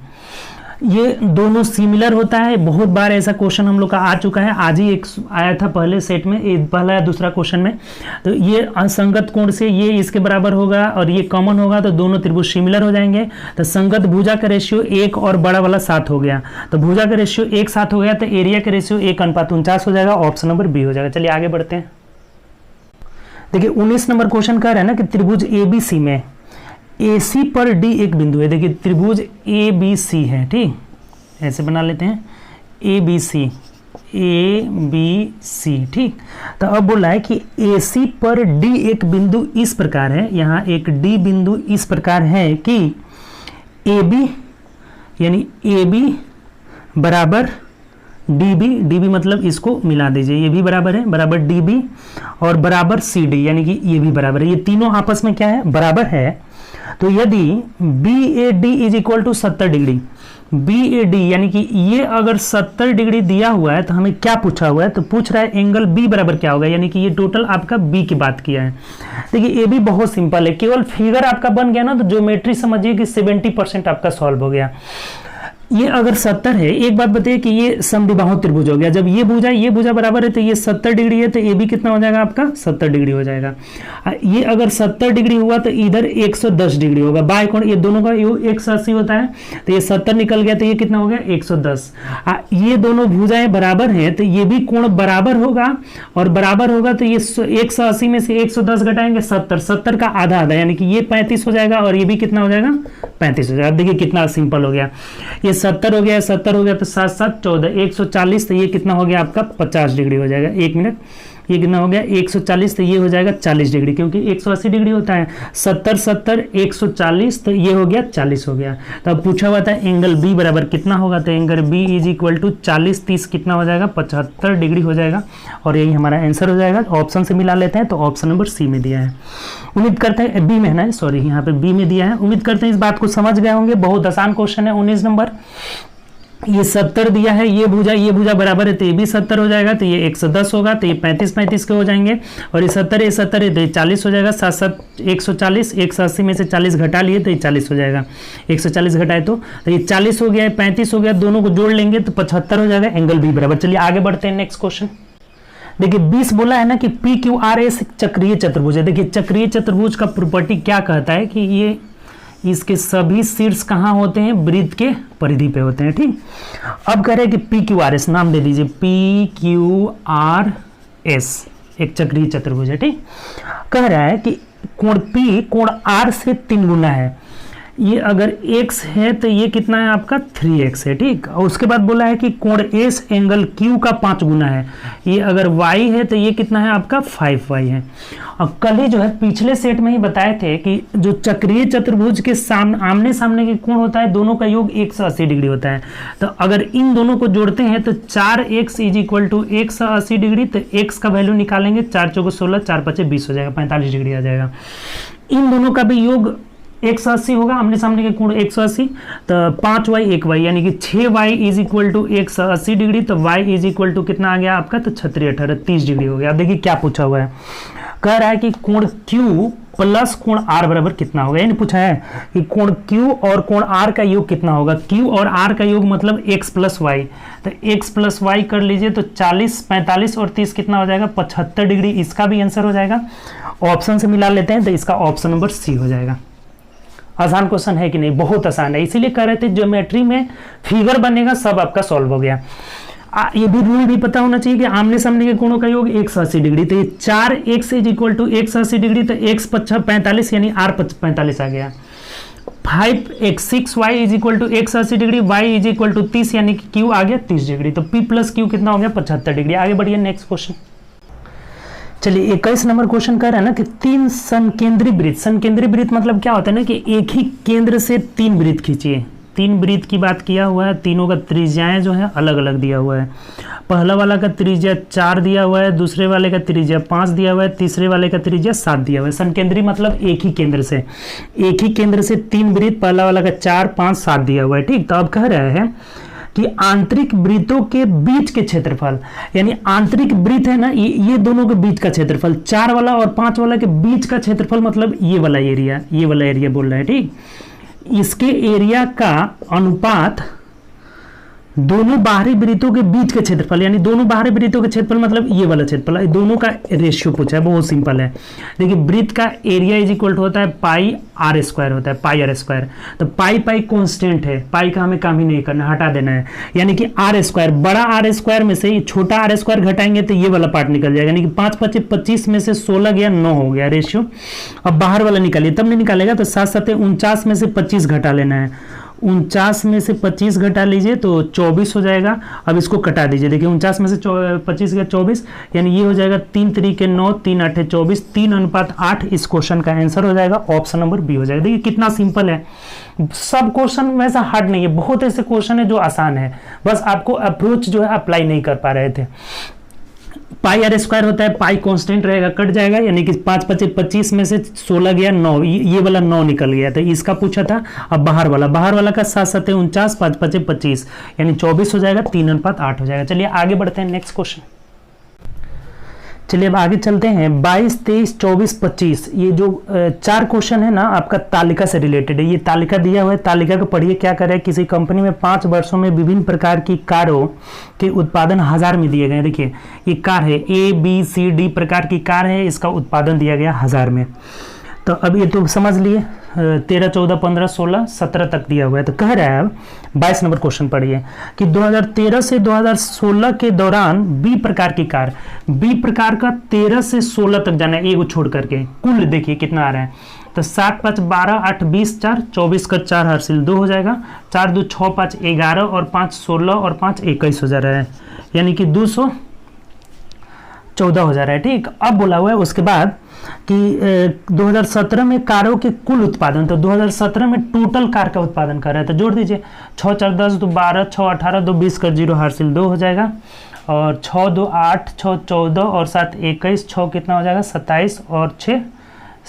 ये दोनों सिमिलर होता है, बहुत बार ऐसा क्वेश्चन हम लोग का आ चुका है, आज ही एक आया था पहले सेट में, पहला या दूसरा क्वेश्चन में। तो ये असंगत कोण से ये इसके बराबर होगा और ये कॉमन होगा, तो दोनों त्रिभुज सिमिलर हो जाएंगे। तो संगत भुजा का रेशियो 1 और बड़ा वाला 7 हो गया, तो भुजा का रेशियो 1 7 हो गया, तो एरिया का रेशियो 1:49 हो जाएगा, ऑप्शन नंबर बी हो जाएगा। चलिए आगे बढ़ते हैं। देखिए 19 नंबर क्वेश्चन कह रहे हैं ना कि त्रिभुज ABC में AC पर D एक बिंदु है। देखिए त्रिभुज ABC है, ठीक, ऐसे बना लेते हैं ABC, ठीक। तो अब बोला है कि AC पर D एक बिंदु इस प्रकार है, यहाँ एक D बिंदु इस प्रकार है कि AB यानी AB बराबर DB मतलब इसको मिला दीजिए, ये भी बराबर है, बराबर DB और बराबर CD, यानी कि ये भी बराबर है, ये तीनों आपस में क्या है, बराबर है। तो यदि BAD is equal to 70 degree, BAD यानी कि ये अगर 70 डिग्री दिया हुआ है, तो हमें क्या पूछा हुआ है, तो पूछ रहा है एंगल B बराबर क्या होगा, यानी कि ये टोटल आपका B की बात किया है। देखिए AB बहुत सिंपल है, केवल फिगर आपका बन गया ना, तो ज्योमेट्री समझिए कि 70% आपका सॉल्व हो गया। ये अगर 70 है, एक बात बताइए कि ये समद्विबाहु त्रिभुज हो गया, जब ये भुजा बराबर है तो ये 70 डिग्री है, तो AB कितना हो जाएगा आपका 70 डिग्री हो जाएगा। ये अगर 70 डिग्री हुआ तो इधर 110 डिग्री होगा, बाय कोण ये दोनों का 180 होता है, तो ये 70 निकल गया, तो ये कितना हो गया 110। ये दोनों भुजाएं बराबर हैं तो ये भी कोण बराबर होगा, और बराबर होगा तो ये 180 में से 110 घटाएंगे 70 का आधा आधा, यानी कि ये 35 हो जाएगा और ये भी कितना हो जाएगा 35 हो जाएगा। देखिए कितना सिंपल हो गया, ये 70 हो गया, 70 हो गया तो 7 7 14 140, तो ये कितना हो गया आपका 50 डिग्री हो जाएगा। एक मिनट, ये कितना हो गया 140, तो ये हो जाएगा 40 डिग्री, क्योंकि 180 डिग्री होता है, 70 70 140, तो ये हो गया 40 हो गया। तो अब पूछा हुआ था एंगल B बराबर कितना होगा, तो angle B is equal to 40 30 कितना हो जाएगा 75 डिग्री हो जाएगा, और यही हमारा आंसर हो जाएगा। ऑप्शन से मिला लेते हैं, तो ऑप्शन नंबर सी में दिया है। उम्मीद करते हैं B में है ना, सॉरी यहाँ पे B में दिया है। उम्मीद करते हैं इस बात को समझ गए होंगे, बहुत आसान क्वेश्चन है 19 नंबर। ये 70 दिया है, ये भुजा बराबर है तो ये भी 70 हो जाएगा, तो ये 110 होगा, तो ये 35 के हो जाएंगे, और ये 70 है तो ये 40 हो जाएगा, 7 7 140, 180 में से 40 घटा लिए तो ये 40 हो जाएगा, 140 घटाए तो ये 40 हो गया, 35 हो गया, दोनों को जोड़ लेंगे तो 75 हो जाएगा, एंगल भी बराबर। चलिए आगे बढ़ते हैं, नेक्स्ट क्वेश्चन। देखिए 20 बोला है ना कि पी क्यू आर एस चक्रीय चतुर्भुज है। देखिए चक्रीय चतुर्भुज का प्रॉपर्टी क्या कहता है कि ये इसके सभी शीर्ष कहाँ होते हैं, वृत्त के परिधि पे होते हैं, ठीक। अब कह रहे हैं कि पी क्यू आर एस, नाम दे दीजिए, पी क्यू आर एस एक चक्रीय चतुर्भुज है, ठीक। कह रहा है कि कोण पी कोण आर से 3 गुना है, ये अगर x है तो ये कितना है आपका 3x है, ठीक। और उसके बाद बोला है कि कोण एस एंगल Q का 5 गुना है, ये अगर y है तो ये कितना है आपका 5y है। और कल ही जो है पिछले सेट में ही बताए थे कि जो चक्रीय चतुर्भुज के आमने सामने के कोण होता है दोनों का योग 180 डिग्री होता है, तो अगर इन दोनों को जोड़ते हैं तो 4x is equal to 180 degree, तो x का वैल्यू निकालेंगे, 4 चौको 16, 4 पचे 20 हो जाएगा, 45 डिग्री आ जाएगा। इन दोनों का भी योग 180 होगा, आमने सामने के कोण 180, तो 5y 1y यानी कि 6y is equal to 180 degree, तो y इज इक्वल टू कितना आ गया आपका, तो 36 18 30 डिग्री हो गया। अब देखिए क्या पूछा हुआ है, कह रहा है कि कोण Q प्लस कोण R बराबर कितना होगा, यानी पूछा है कि कोण Q और कोण R का योग कितना होगा। Q और R का योग मतलब x प्लस वाई, तो x प्लस वाई कर लीजिए तो 40 45 और 30 कितना हो जाएगा 75 डिग्री, इसका भी आंसर हो जाएगा। ऑप्शन से मिला लेते हैं तो इसका ऑप्शन नंबर सी हो जाएगा। आसान क्वेश्चन है कि नहीं, बहुत आसान है, इसीलिए कह रहे थे ज्योमेट्री में फिगर बनेगा सब आपका सॉल्व हो गया। ये भी रूल भी पता होना चाहिए कि आमने सामने के कोणों का योग 180 डिग्री, तो ये 4x is equal to 180 degree, तो x 45 यानी r 45 आ गया। 5x 6y is equal to 180 degree, y is equal to 30 यानी कि q आ गया 30 डिग्री, तो p प्लस q कितना हो गया 75 डिग्री। आगे बढ़िए नेक्स्ट क्वेश्चन। चलिए 21 नंबर क्वेश्चन कर रहा है ना कि 3 संकेंद्री वृत्त, संकेंद्री वृत्त मतलब क्या होता है ना कि एक ही केंद्र से 3 वृत्त खींचिए। 3 वृत्त की बात किया हुआ है, तीनों का त्रिज्याएं जो है अलग अलग दिया हुआ है। पहला वाला का त्रिज्या 4 दिया हुआ है, दूसरे वाले का त्रिज्या 5 दिया हुआ है, तीसरे वाले का त्रिज्या 7 दिया हुआ है। संकेंद्री मतलब एक ही केंद्र से 3 वृत्त, पहला वाला का 4 5 7 दिया हुआ है, ठीक। तो अब कह रहे हैं कि आंतरिक वृत्तों के बीच के क्षेत्रफल, यानी आंतरिक वृत्त है ना, ये दोनों के बीच का क्षेत्रफल, 4 वाला और 5 वाला के बीच का क्षेत्रफल मतलब ये वाला एरिया बोल रहा है, ठीक। इसके एरिया का अनुपात दोनों बाहरी वृत्तों के बीच के क्षेत्रफल, यानी दोनों बाहरी वृत्तों के क्षेत्रफल मतलब ये वाला क्षेत्रफल, दोनों का रेशियो पूछा है, बहुत सिंपल है। देखिए वृत्त का एरिया इज इक्वल टू होता है पाई आर स्क्वायर होता है, पाई आर स्क्वायर, तो पाई कांस्टेंट है, पाई का हमें काम ही नहीं करना, हटा देना है, यानी कि आर स्क्वायर, बड़ा आर स्क्वायर में से छोटा आर स्क्वायर घटाएंगे तो ये वाला पार्ट निकल जाएगा, यानी कि 5 5 25 में से 16 गया 9 हो गया रेशियो। अब बाहर वाला निकालिए, तब नहीं निकालेगा तो 7 7 49 में से 25 घटा लेना है, 49 में से 25 घटा लीजिए तो 24 हो जाएगा। अब इसको कटा दीजिए, देखिए 49 में से 25 गया 24, यानी ये हो जाएगा 3 3 9 3 8 24, 3:8 इस क्वेश्चन का आंसर हो जाएगा, ऑप्शन नंबर बी हो जाएगा। देखिए कितना सिंपल है, सब क्वेश्चन वैसा हार्ड नहीं है, बहुत ऐसे क्वेश्चन है जो आसान है, बस आपको अप्रोच जो है अप्लाई नहीं कर पा रहे थे। पाई आर स्क्वायर होता है, पाई कांस्टेंट रहेगा, कट जाएगा, यानी कि 5 5 25 में से 16 गया 9, ये वाला 9 निकल गया, तो इसका पूछा था। अब बाहर वाला का 7 7 49 5 5 25 यानी 24 हो जाएगा, 3:8 हो जाएगा। चलिए आगे बढ़ते हैं नेक्स्ट क्वेश्चन। चलिए अब आगे चलते हैं, 22 23 24 25 ये जो 4 क्वेश्चन है ना आपका तालिका से रिलेटेड है। ये तालिका दिया हुआ है, तालिका को पढ़िए क्या कर रहा है। किसी कंपनी में 5 वर्षों में विभिन्न प्रकार की कारों के उत्पादन 1000 में दिए गए। देखिए ये कार है, A B C D प्रकार की कार है, इसका उत्पादन दिया गया 1000 में। तो अब ये तो समझ लिए 13 14 15 16 17 तक दिया हुआ है। तो कह रहा है अब 22 नंबर क्वेश्चन पढ़िए कि 2013 से 2016 के दौरान बी प्रकार की कार, बी प्रकार का 13 से 16 तक जाना है, एगो छोड़ करके, कुल देखिए कितना आ रहा है। तो 7 5 12 8 20 4 24 का 4 हासिल 2 हो जाएगा, 4 2 6 5 11 और 5 16 और 5 21 हो जा रहा है, यानी कि 214 हो जा रहा है, ठीक। अब बोला हुआ है उसके बाद कि 2017 में कारों के कुल उत्पादन, तो 2017 में टोटल कार का उत्पादन कर रहा है, तो जोड़ दीजिए 6 4 10 2 12 6 18 2 20 का 0 हासिल 2 हो जाएगा, और 6 2 8 6 14 और 7 21 6 कितना हो जाएगा 27 और 6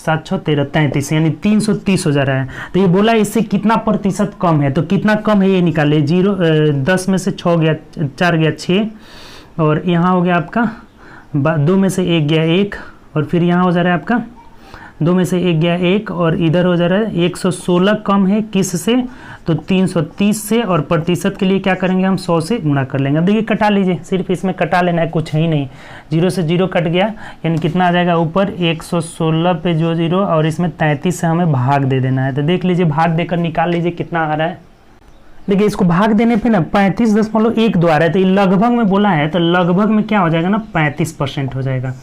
7 6 13 33 यानी 330 हो जा रहा है। तो ये बोला इससे कितना प्रतिशत कम है, तो कितना कम है ये निकाले। 10 में से 6 गया, 4 गया 6, और यहाँ हो गया आपका 2 में से 1 गया 1, और फिर यहाँ हो जा रहा है आपका 2 में से 1 गया 1, और इधर हो जा रहा है 116 कम है किस से, तो 330 से, और प्रतिशत के लिए क्या करेंगे हम 100 से गुणा कर लेंगे। अब देखिए कटा लीजिए, सिर्फ इसमें कटा लेना है, कुछ है ही नहीं। 0 से 0 कट गया, यानी कितना आ जाएगा ऊपर 116 पे जो 0, और इसमें 33 से हमें भाग दे देना है। तो देख लीजिए, भाग देकर निकाल लीजिए कितना आ रहा है। देखिए इसको भाग देने पे ना 35.1 आ रहा है, तो ये लगभग में बोला है, तो लगभग में क्या हो जाएगा ना 35% हो जाएगा।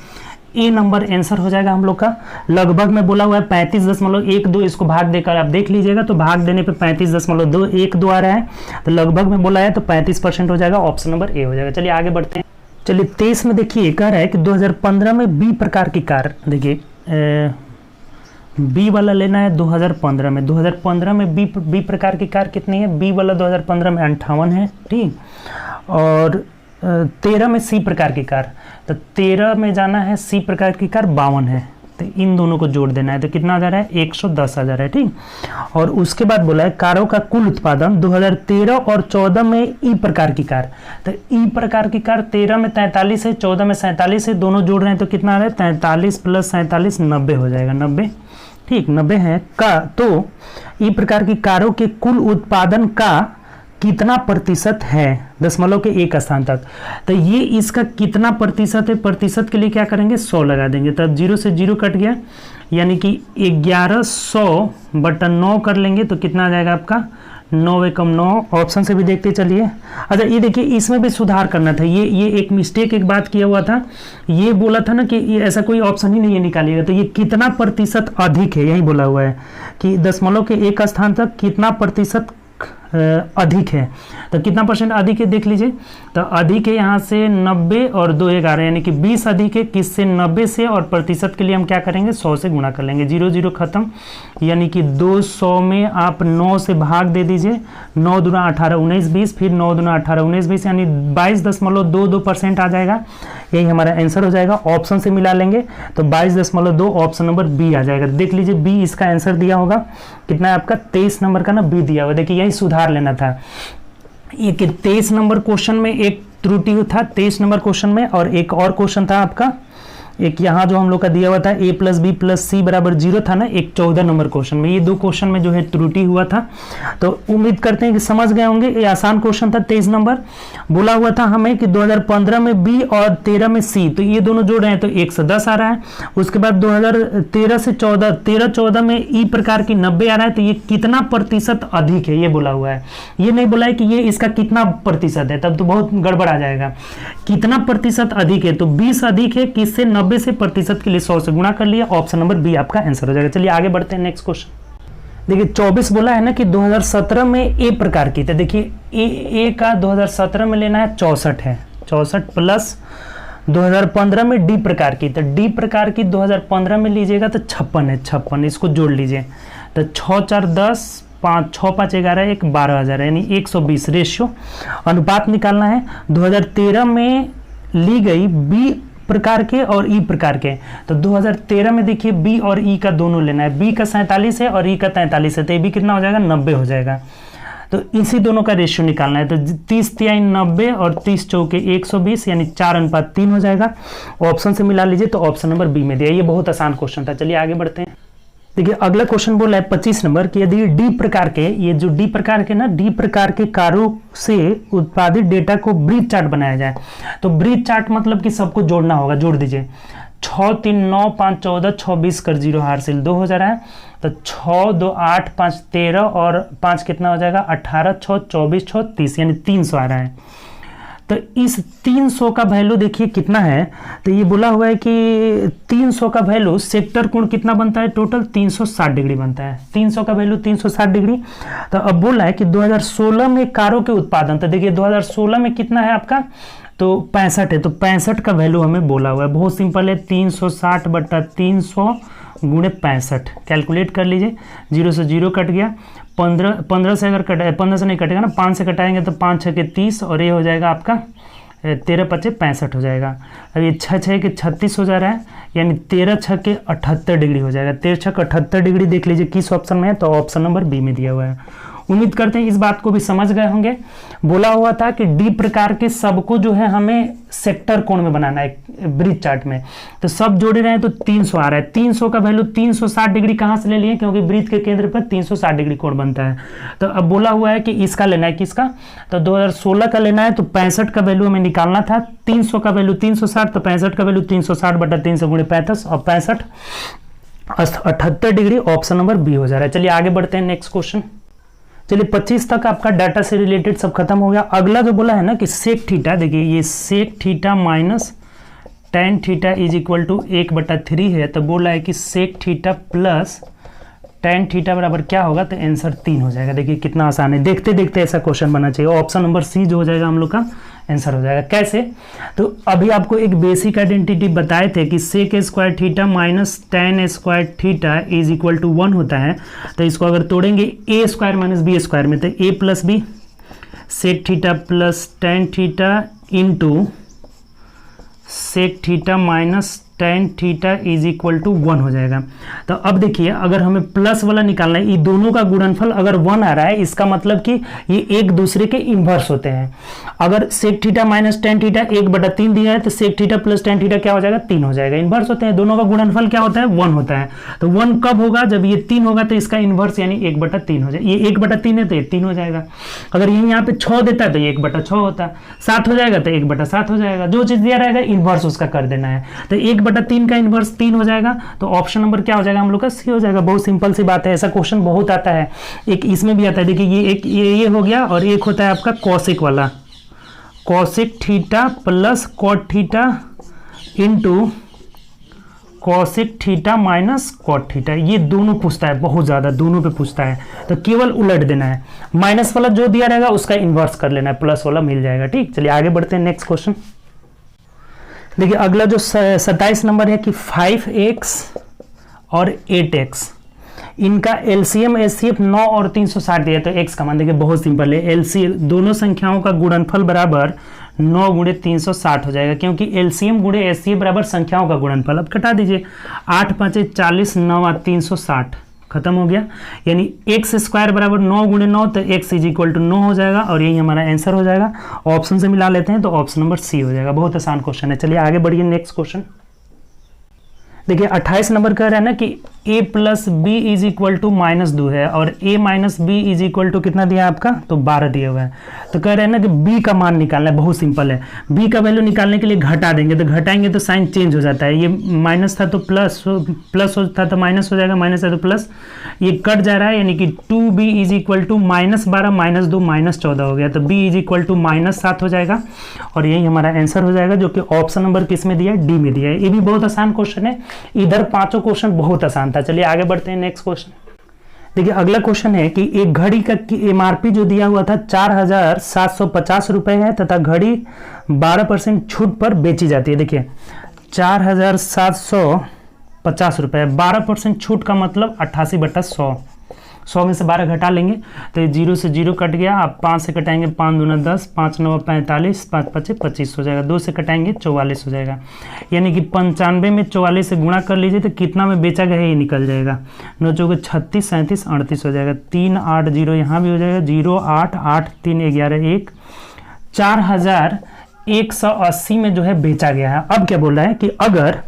ए नंबर आंसर हो जाएगा हम लोग का। लगभग में बोला हुआ है 35.12, इसको भाग देकर आप देख लीजिएगा, तो भाग देने पे 35.12 आ रहा है, तो लगभग में बोला है तो 35% हो जाएगा। ऑप्शन नंबर ए हो जाएगा। चलिए आगे बढ़ते हैं। चलिए 23 में देखिए कह रहा है कि 2015 में बी प्रकार की कार, देखिए बी वाला लेना है 2015 में। 2015 में बी प्रकार की कार कितनी है, बी वाला 2015 में 58 है, ठीक। और 13 में सी प्रकार की कार, तो 13 में जाना है सी प्रकार की कार 52 है, तो इन दोनों को जोड़ देना है, तो कितना आ जा रहा है 110 आ जा रहा है, ठीक। और उसके बाद बोला है कारों का कुल उत्पादन 2013 और 14 में ई प्रकार की कार, तो ई प्रकार की कार 13 में 43 है, 14 में 47 है, दोनों जोड़ रहे हैं तो कितना आ रहा है 43 + 47 90 हो जाएगा, 90, ठीक 90 है का। तो ई प्रकार की कारों के कुल उत्पादन का कितना प्रतिशत है दशमलव के एक स्थान तक, तो ये इसका कितना प्रतिशत है, प्रतिशत के लिए क्या करेंगे 100 लगा देंगे, तब 0 से 0 कट गया, यानी कि 1100/9 कर लेंगे तो कितना आ जाएगा आपका 9 एकम 9। ऑप्शन से भी देखते चलिए। अच्छा ये देखिए इसमें भी सुधार करना था, ये एक मिस्टेक एक बात किया हुआ था, ये बोला था ना कि ये ऐसा कोई ऑप्शन ही नहीं है निकालिएगा, तो ये कितना प्रतिशत अधिक है यही बोला हुआ है कि दशमलव के एक स्थान तक कितना प्रतिशत अधिक है, तो कितना परसेंट अधिक है देख लीजिए, तो अधिक है यहाँ से 90 और 2 11 यानी कि 20 अधिक है किससे 90 से, और प्रतिशत के लिए हम क्या करेंगे 100 से गुणा कर लेंगे। 0 0 खत्म, यानी कि 200 में आप 9 से भाग दे दीजिए, 9 दूना 18 19 20, फिर 9 दूना 18 19 20, यानी 22.22% आ जाएगा। यही हमारा आंसर हो जाएगा। ऑप्शन से मिला लेंगे तो 22.2 ऑप्शन नंबर बी आ जाएगा। देख लीजिए बी इसका आंसर दिया होगा, कितना है आपका 23 नंबर का ना बी दिया हुआ। देखिए यही सुधार लेना था, ये कि 23 नंबर क्वेश्चन में एक त्रुटि था 23 नंबर क्वेश्चन में, और एक और क्वेश्चन था आपका, एक यहाँ जो हम लोग का दिया हुआ था a + b + c = 0 था ना, एक 14 नंबर क्वेश्चन में, ये 2 क्वेश्चन में जो है त्रुटि हुआ था। तो उम्मीद करते हैं कि समझ गए होंगे। ये आसान क्वेश्चन था। 23 नंबर बोला हुआ था हमें कि 2015 में b और 13 में c, तो ये दोनों जोड़ रहे हैं तो 110 आ रहा है। उसके बाद 2013 से 14 में ई प्रकार की 90 आ रहा है, तो ये कितना प्रतिशत अधिक है ये बोला हुआ है, ये नहीं बोला है कि ये इसका कितना प्रतिशत है, तब तो बहुत गड़बड़ आ जाएगा। कितना प्रतिशत अधिक है, तो 20 अधिक है किससे 90 से, प्रतिशत के लिए 100 से गुणा कर लिया। ऑप्शन नंबर बी आपका आंसर हो जाएगा। चलिए आगे बढ़ते हैं नेक्स्ट क्वेश्चन। देखिए 24 बोला है ना कि 2017 में ए प्रकार की, तो देखिए ए का 2017 में लेना है 64 है, 64 प्लस 2015 में डी प्रकार की, तो डी प्रकार की 2015 में लीजिएगा तो 56 है, 56 इसको जोड़ लीजिए, तो 6 4 10 5 6 5 11 1 12,000 यानी 120 रेशियो अनुपात निकालना है। 2013 में ली गई बी प्रकार के और ई प्रकार के, तो 2013 में देखिए बी और ई का दोनों लेना है, बी का 47 है और ई का 43 है, तो ये भी कितना हो जाएगा 90 हो जाएगा। तो इसी दोनों का रेशियो निकालना है, तो 30 तिहाई 90 और 30 चौके 120 यानी 4:3 हो जाएगा। ऑप्शन से मिला लीजिए तो ऑप्शन नंबर बी में दिया। ये बहुत आसान क्वेश्चन था। चलिए आगे बढ़ते हैं। देखिए अगला क्वेश्चन बोला है 25 नंबर कि यदि डी प्रकार के, ये जो डी प्रकार के ना, डी प्रकार के कारों से उत्पादित डेटा को ब्रीथ चार्ट बनाया जाए, तो ब्रीथ चार्ट मतलब कि सबको जोड़ना होगा, जोड़ दीजिए। 6 3 9 5 14 6 20 कर 0 हासिल 2 हो जा रहा है, तो 6 2 8 5 13 और 5 कितना हो जाएगा 18 6 24 6 30 यानी 300 आ रहा है। तो इस 300 का वैल्यू देखिए कितना है, तो ये बोला हुआ है कि 300 का वैल्यू सेक्टर कोण कितना बनता है, टोटल 360 डिग्री बनता है। 300 का वैल्यू 360 डिग्री। तो अब बोला है कि 2016 में कारों के उत्पादन, तो देखिए 2016 में कितना है आपका, तो 65 है, तो 65 का वैल्यू हमें बोला हुआ है। बहुत सिंपल है, 360/300 गुणे 65 कैलकुलेट कर लीजिए। 0 से 0 कट गया, 15 से अगर कटा, 15 से नहीं कटेगा ना, 5 से कटाएंगे तो 5 6 के 30 और ये हो जाएगा आपका 13 पचे 65 हो जाएगा। अब ये 6 6 के 36 हो जा रहा है, यानी 13 6 के 78 डिग्री हो जाएगा। 13 6 के 78 डिग्री देख लीजिए किस ऑप्शन में है, तो ऑप्शन नंबर बी में दिया हुआ है। उम्मीद करते हैं इस बात को भी समझ गए होंगे। बोला हुआ था कि डी प्रकार के सबको जो है हमें सेक्टर कोण में बनाना है ब्रिज चार्ट में, तो सब जोड़े रहे हैं तो 300 आ रहा है। 300 का वैल्यू 360 डिग्री कहाँ से ले लिए, क्योंकि ब्रिज के केंद्र पर 360 डिग्री कोण बनता है। तो अब बोला हुआ है कि इसका लेना है, किसका, तो 2016 का लेना है। तो 65 का वैल्यू हमें निकालना था, 300 का वैल्यू 360, तो 65 का वैल्यू 360 बटा 300 गुणे 35 और 65 78 डिग्री, ऑप्शन नंबर बी हो जा रहा है। चलिए आगे बढ़ते हैं नेक्स्ट क्वेश्चन। चलिए 25 तक आपका डाटा से रिलेटेड सब खत्म हो गया। अगला जो बोला है ना कि सेक थीटा, देखिए ये sec theta minus tan theta is equal to 1/3 है। तो बोला है कि sec theta plus tan theta बराबर क्या होगा, तो आंसर 3 हो जाएगा। देखिए कितना आसान है, देखते देखते ऐसा क्वेश्चन बनना चाहिए। ऑप्शन नंबर सी जो हो जाएगा हम लोग का आंसर हो जाएगा। कैसे, तो अभी आपको एक बेसिक आइडेंटिटी बताए थे कि sec square theta minus tan square theta is equal to 1 होता है। तो इसको अगर तोड़ेंगे A square minus B square में, तो A plus B sec theta plus tan theta into sec theta minus tan theta is equal to 1 हो जाएगा। तो अब देखिए अगर हमें प्लस वाला निकालना है, ये दोनों का गुणनफल अगर 1 आ रहा है, इसका मतलब कि ये एक दूसरे के इन्वर्स होते हैं। अगर sec theta minus tan theta 1/3 दिया है, तो sec theta plus tan theta क्या हो जाएगा, 3 हो जाएगा। इन्वर्स होते हैं, दोनों का गुणनफल क्या होता है, 1 होता है। तो 1 कब होगा, जब ये 3 होगा, तो इसका इन्वर्स यानी 1/3 हो जाएगा। ये 1/3 है तो ये 3 हो जाएगा। अगर ये यहाँ पे 6 देता है तो ये 1/6 होता है। 7 हो जाएगा तो 1/7 हो जाएगा। जो चीज दिया रहेगा इन्वर्स उसका कर देना है। तो 1/3 का इन्वर्स 3 हो जाएगा। तो ऑप्शन नंबर क्या हो जाएगा हम लोग का, सी हो जाएगा। बहुत सिंपल सी बात है, ऐसा क्वेश्चन बहुत आता है। एक इसमें भी आता है, देखिए ये एक ये हो गया, और एक होता है आपका कॉसेक वाला, cosec theta plus cot theta into cosec theta minus cot theta. ये दोनों पूछता है, बहुत ज्यादा दोनों पे पूछता है। तो केवल उलट देना है, माइनस वाला जो दिया रहेगा उसका इन्वर्स कर लेना है, प्लस वाला मिल जाएगा। ठीक, चलिए आगे बढ़ते हैं नेक्स्ट क्वेश्चन। देखिए अगला जो 27 नंबर है कि 5x और 8x, इनका एलसीएम एचसीएफ 9 और 360 दिया। तो x का मान देखिए बहुत सिंपल है, एलसीएम दोनों संख्याओं का गुणनफल बराबर 9 गुणे 360 हो जाएगा, क्योंकि एलसीएम गुणे एचसीएफ बराबर संख्याओं का गुणनफल। अब घटा दीजिए, 8 5 40, 9 360 खत्म हो गया। यानी एक्स स्क्वायर बराबर 9 गुणे 9, तो x इज इक्वल टू 9 हो जाएगा, और यही हमारा आंसर हो जाएगा। ऑप्शन से मिला लेते हैं तो ऑप्शन नंबर सी हो जाएगा। बहुत आसान क्वेश्चन है। चलिए आगे बढ़िए नेक्स्ट क्वेश्चन। देखिए 28 नंबर कह रहा है ना कि a plus b is equal to -2 है, और a minus b is equal to कितना दिया है आपका, तो 12 दिया हुआ है। तो कह रहे हैं ना कि b का मान निकालना है, बहुत सिंपल है। b का वैल्यू निकालने के लिए घटा देंगे, तो घटाएंगे तो साइन चेंज हो जाता है। ये माइनस था तो प्लस था तो माइनस हो जाएगा, माइनस है तो प्लस, ये कट जा रहा है, यानी कि 2b इज इक्वल टू -12 -2 -14 हो गया। तो b इज इक्वल टू -7 हो जाएगा, और यही हमारा आंसर हो जाएगा, जो कि ऑप्शन नंबर किस में दिया है, डी में दिया है। ये भी बहुत आसान क्वेश्चन है, इधर पांचों क्वेश्चन बहुत आसान था। चलिए आगे बढ़ते हैं नेक्स्ट क्वेश्चन। देखिए अगला क्वेश्चन है कि एक घड़ी का एमआरपी जो दिया हुआ था 4750 रुपए है, तथा घड़ी 12% छूट पर बेची जाती है। देखिए 4750 रुपए, 12% छूट का मतलब 88/100, 100 में से 12 घटा लेंगे तो 0 से 0 कट गया। आप 5 से कटाएंगे 5 दूना 10, 5 9 45, 5 5 25 हो जाएगा। 2 से कटाएंगे 44 हो जाएगा, यानी कि 95 में 44 से गुणा कर लीजिए तो कितना में बेचा गया है ये निकल जाएगा। 9 चौके 36, 37, 38 हो जाएगा। 3 8 0 यहाँ भी हो जाएगा, 0 8 8 3 11 1, 4180 में जो है बेचा गया है। अब क्या बोल रहा है कि अगर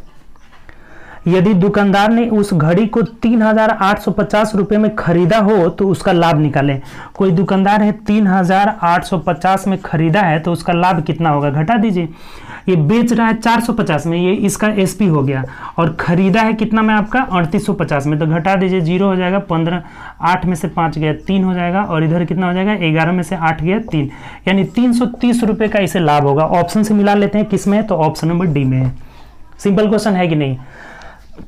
यदि दुकानदार ने उस घड़ी को 3850 रुपए में खरीदा हो तो उसका लाभ निकालें। कोई दुकानदार है 3850 में खरीदा है तो उसका लाभ कितना होगा, घटा दीजिए। ये बेच रहा है 450 में, ये इसका एसपी हो गया, और खरीदा है कितना में आपका 3850 में, तो घटा दीजिए, 0 हो जाएगा। 15 8 में से 5 गया 3 हो जाएगा, और इधर कितना हो जाएगा 11 में से 8 गया 3, यानी 330 रुपए का इसे लाभ होगा। ऑप्शन से मिला लेते हैं किसमें, तो ऑप्शन नंबर डी में है। सिंपल क्वेश्चन है कि नहीं।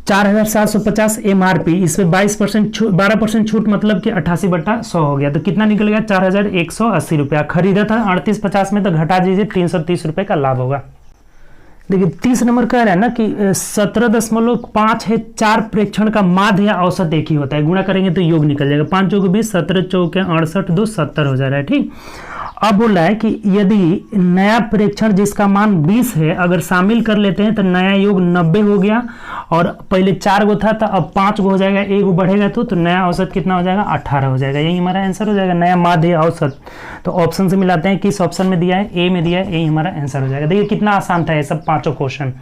4750 एमआरपी, इसमें 12% छूट मतलब कि 88/100 हो गया, तो कितना निकल गया 4180 रुपया। खरीदा था 3850 में, तो घटा दीजिए 330 रुपए का लाभ होगा। देखिए 30 नंबर कह रहा है ना कि 17.5 है 4 प्रेक्षण का माध्य या औसत एक ही होता है, गुणा करेंगे तो योग निकल जाएगा, 5 चौके 20, 17 चौके 68, 2 70 हो जा रहा है। ठीक, अब बोल रहा है कि यदि नया प्रेक्षण जिसका मान 20 है अगर शामिल कर लेते हैं तो नया योग 90 हो गया, और पहले 4 गो था तो अब 5 गो हो जाएगा, एक गो बढ़ेगा तो नया औसत कितना हो जाएगा 18 हो जाएगा। यही हमारा आंसर हो जाएगा, नया माध्य औसत। तो ऑप्शन से मिलाते हैं, किस ऑप्शन में दिया है, ए में दिया है, यही हमारा आंसर हो जाएगा। देखिए कितना आसान था ये सब पांचों क्वेश्चन,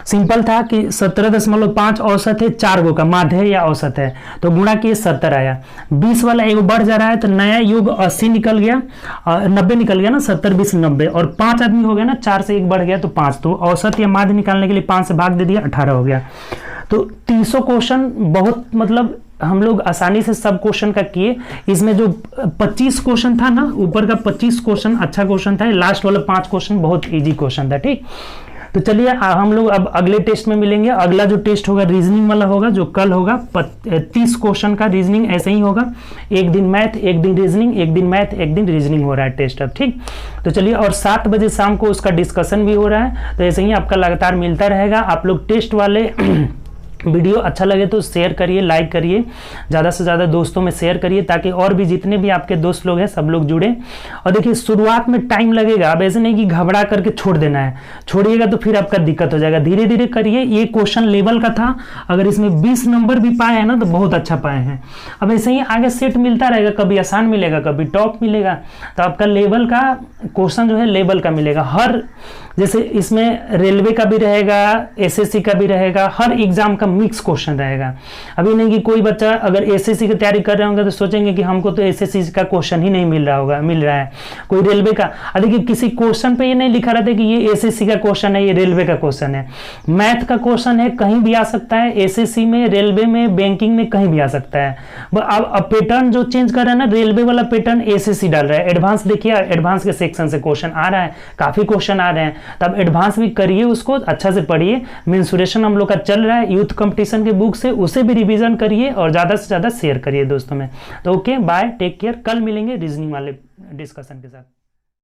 सिंपल था कि 17.5 औसत है, 4 गो का माध्य है या औसत है, तो गुणा किए 70 आया, 20 वाला एक बढ़ जा रहा है तो नया योग 80 निकल गया, 90 निकल गया ना, 70 20 90, और 5 आदमी हो गया ना, 4 से 1 बढ़ गया तो 5, तो औसत या माध्य निकालने के लिए 5 से भाग दे दिया, 18 हो गया। तो 300 क्वेश्चन बहुत मतलब हम लोग आसानी से सब क्वेश्चन का किए। इसमें जो 25 क्वेश्चन था ना, ऊपर का 25 क्वेश्चन अच्छा क्वेश्चन था, लास्ट वाला 5 क्वेश्चन बहुत इजी क्वेश्चन था। ठीक, तो चलिए हम लोग अब अगले टेस्ट में मिलेंगे। अगला जो टेस्ट होगा रीजनिंग वाला होगा, जो कल होगा 30 क्वेश्चन का रीजनिंग, ऐसे ही होगा, एक दिन मैथ एक दिन रीजनिंग, एक दिन मैथ एक दिन रीजनिंग हो रहा है टेस्ट अब। ठीक, तो चलिए, और 7 बजे शाम को उसका डिस्कशन भी हो रहा है, तो ऐसे ही आपका लगातार मिलता रहेगा। आप लोग टेस्ट वाले वीडियो अच्छा लगे तो शेयर करिए, लाइक करिए, ज़्यादा से ज़्यादा दोस्तों में शेयर करिए, ताकि और भी जितने भी आपके दोस्त लोग हैं सब लोग जुड़े। और देखिए शुरुआत में टाइम लगेगा, अब ऐसे नहीं कि घबरा करके छोड़ देना है, छोड़िएगा तो फिर आपका दिक्कत हो जाएगा, धीरे धीरे करिए। ये क्वेश्चन लेवल का था, अगर इसमें 20 नंबर भी पाए हैं ना तो बहुत अच्छा पाए हैं। अब ऐसे ही आगे सेट मिलता रहेगा, कभी आसान मिलेगा कभी टॉप मिलेगा, तो आपका लेवल का क्वेश्चन जो है लेवल का मिलेगा। हर जैसे इसमें रेलवे का भी रहेगा, एसएससी का भी रहेगा, हर एग्जाम का मिक्स क्वेश्चन रहेगा। अभी नहीं कि कोई बच्चा अगर एसएससी की तैयारी कर रहे होंगे तो सोचेंगे कि हमको तो एसएससी का क्वेश्चन ही नहीं मिल रहा है, कोई रेलवे का। देखिए किसी क्वेश्चन पे ये नहीं लिखा रहता कि ये एसएससी का क्वेश्चन है, ये रेलवे का क्वेश्चन है। मैथ का क्वेश्चन है, कहीं भी आ सकता है, एसएससी में, रेलवे में, बैंकिंग में, कहीं भी आ सकता है। अब पैटर्न जो चेंज कर रहा है ना, रेलवे वाला पैटर्न एसएससी डाल रहा है। एडवांस देखिए, एडवांस के सेक्शन से क्वेश्चन आ रहा है, काफी क्वेश्चन आ रहे हैं, तब एडवांस भी करिए, उसको अच्छा से पढ़िए। मेंसुरेशन हम लोग का चल रहा है यूथ कंपटीशन के बुक से, उसे भी रिवीजन करिए और ज्यादा से ज्यादा शेयर करिए दोस्तों में। तो ओके, बाय, टेक केयर, कल मिलेंगे रीजनिंग वाले डिस्कशन के साथ।